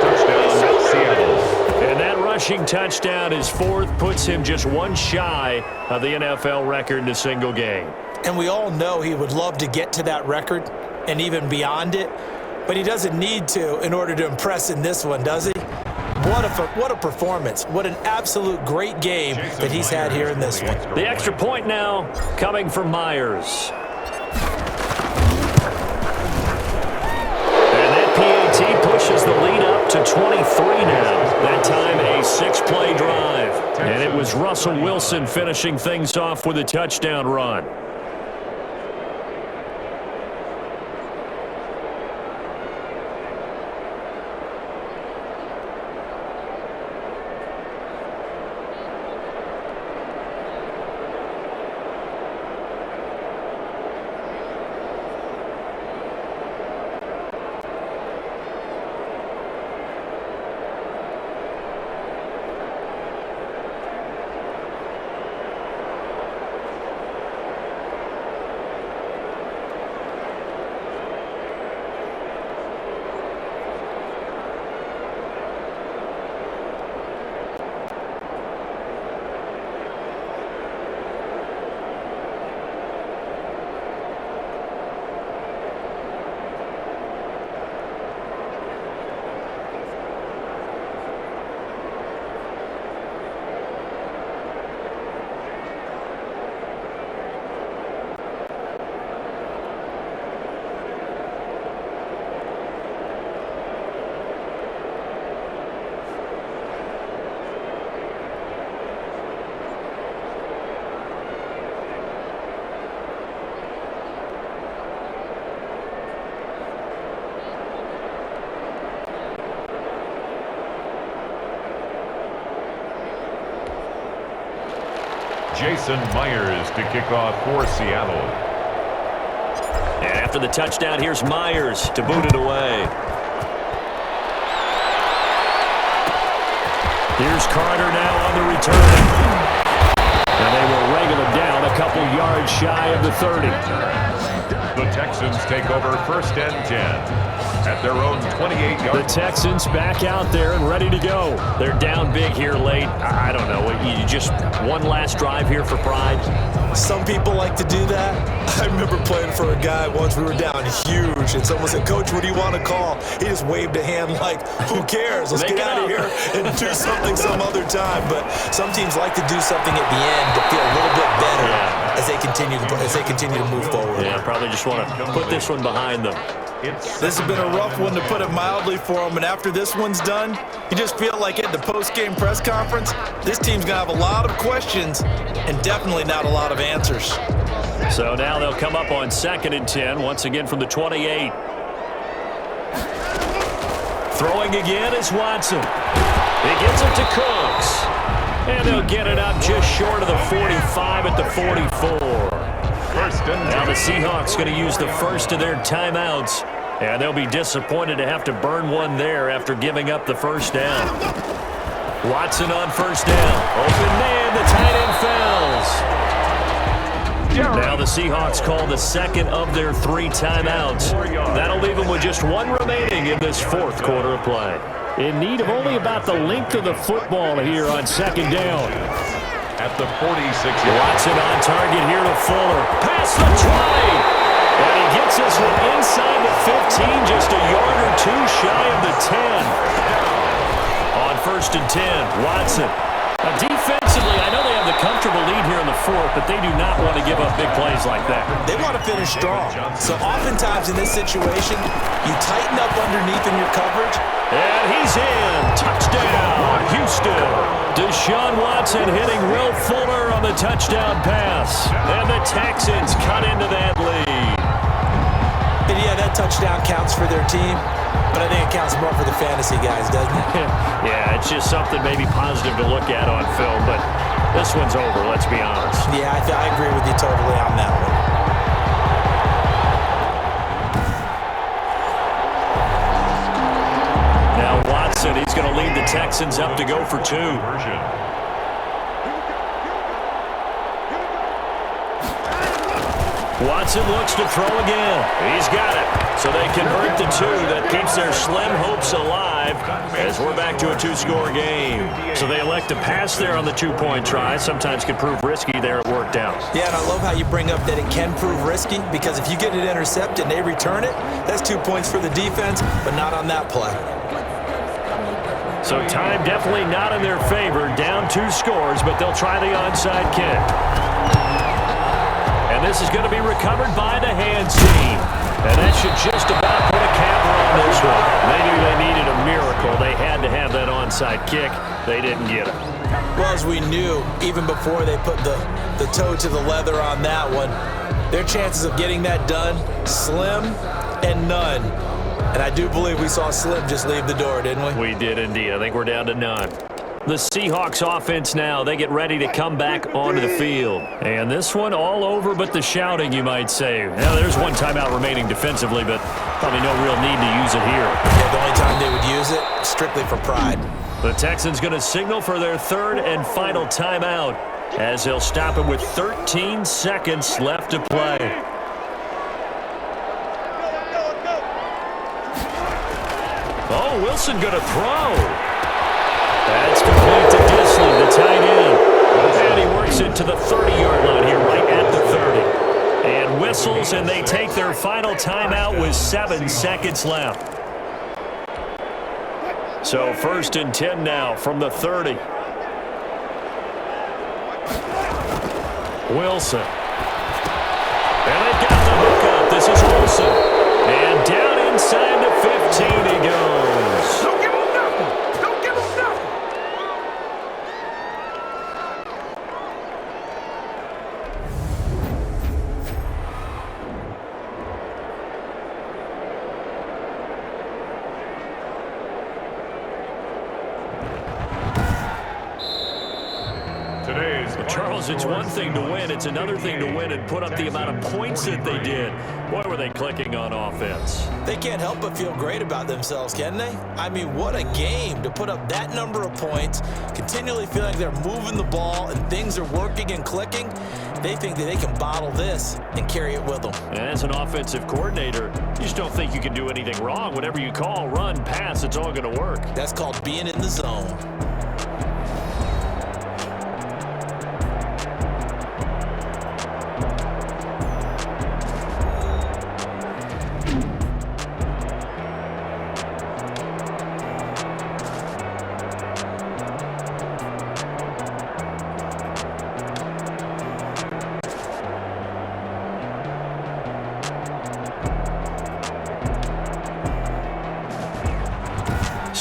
Touchdown, Seattle. And that rushing touchdown is 4th, puts him just one shy of the NFL record in a single game. And we all know he would love to get to that record and even beyond it, but he doesn't need to in order to impress in this one, does he? What a performance. What an absolute great game that he's had here in this one. The extra point now coming from Myers. And that PAT pushes the lead up to 23 now. That time a 6-play drive. And it was Russell Wilson finishing things off with a touchdown run. Jason Myers to kick off for Seattle. And after the touchdown, here's Myers to boot it away. Here's Carter now on the return. And they will wrangle him down a couple yards shy of the 30. The Texans take over 1st and 10 at their own 28-yard. The Texans back out there and ready to go. They're down big here late. I don't know. You just one last drive here for pride. Some people like to do that. I remember playing for a guy once. We were down huge, and someone said, "Coach, what do you want to call?" He just waved a hand like, "Who cares? Let's get out of here and do something some other time." But some teams like to do something at the end to feel a little bit better as they continue to move forward. Yeah, probably just want to put this one behind them. This has been a rough one, to put it mildly, for them. And after this one's done, you just feel like at the post-game press conference, this team's going to have a lot of questions and definitely not a lot of answers. So now they'll come up on 2nd and 10, once again from the 28. Throwing again is Watson. He gets it to Cooks. And they'll get it up just short of the 45 at the 44. Now the Seahawks going to use the first of their timeouts, and they'll be disappointed to have to burn one there after giving up the first down. Watson on first down. Open man, the tight end falls. Now the Seahawks call the second of their 3 timeouts. That'll leave them with just one remaining in this 4th quarter of play. In need of only about the length of the football here on 2nd down. At the 46. Watson on target here to Fuller. Past the 20. And he gets this one inside the 15, just a yard or 2 shy of the 10. On 1st and 10, Watson. Defensively, I know they have the comfortable lead here in the 4th, but they do not want to give up big plays like that. They want to finish strong. So oftentimes in this situation, you tighten up underneath in your coverage. And he's in. Touchdown, Houston. Deshaun Watson hitting Will Fuller on the touchdown pass. And the Texans cut into that lead. And yeah, that touchdown counts for their team, but I think it counts more for the fantasy guys, doesn't it? Yeah, it's just something maybe positive to look at on film, but this one's over, let's be honest. Yeah, I agree with you totally on that one. Now Watson, he's going to lead the Texans up to go for 2. Watson looks to throw again. He's got it. So they convert the 2. That keeps their slim hopes alive as we're back to a 2-score game. So they elect to pass there on the 2-point try. Sometimes can prove risky there. It worked out. Yeah, and I love how you bring up that it can prove risky, because if you get it intercepted and they return it, that's 2 points for the defense, but not on that play. So time definitely not in their favor. Down 2 scores, but they'll try the onside kick. And this is going to be recovered by the hands team. And that should just about put a capper on this one. They knew they needed a miracle. They had to have that onside kick. They didn't get it. Well, as we knew, even before they put the toe to the leather on that one, their chances of getting that done, slim and none. And I do believe we saw Slim just leave the door, didn't we? We did indeed. I think we're down to none. The Seahawks offense now, they get ready to come back onto the field. And this one all over but the shouting, you might say. Now, there's one timeout remaining defensively, but probably no real need to use it here. Yeah, the only time they would use it, strictly for pride. The Texans going to signal for their 3rd and final timeout as they'll stop it with 13 seconds left to play. Oh, Wilson going to throw. That's complete to Disley, the tight end. And he works it to the 30-yard line here, right at the 30. And whistles, and they take their final timeout with 7 seconds left. So 1st and 10 now from the 30. Wilson. And they've got the hook up. This is Wilson. And down inside the 15 he goes. Don't give him nothing. Don't give him nothing. Charles, it's one thing to win. It's another thing to win and put up the amount of points that they did. Boy, were they clicking on offense. They can't help but feel great about themselves, can they? I mean, what a game to put up that number of points, continually feeling like they're moving the ball and things are working and clicking. They think that they can bottle this and carry it with them. As an offensive coordinator, you just don't think you can do anything wrong. Whatever you call, run, pass, it's all going to work. That's called being in the zone.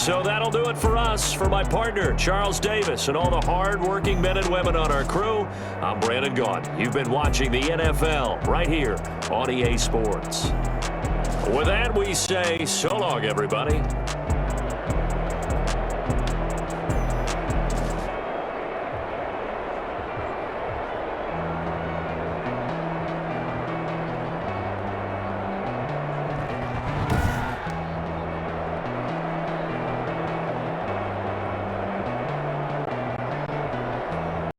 So that'll do it for us. For my partner, Charles Davis, and all the hard-working men and women on our crew, I'm Brandon Gaudin. You've been watching the NFL right here on EA Sports. With that, we say so long, everybody.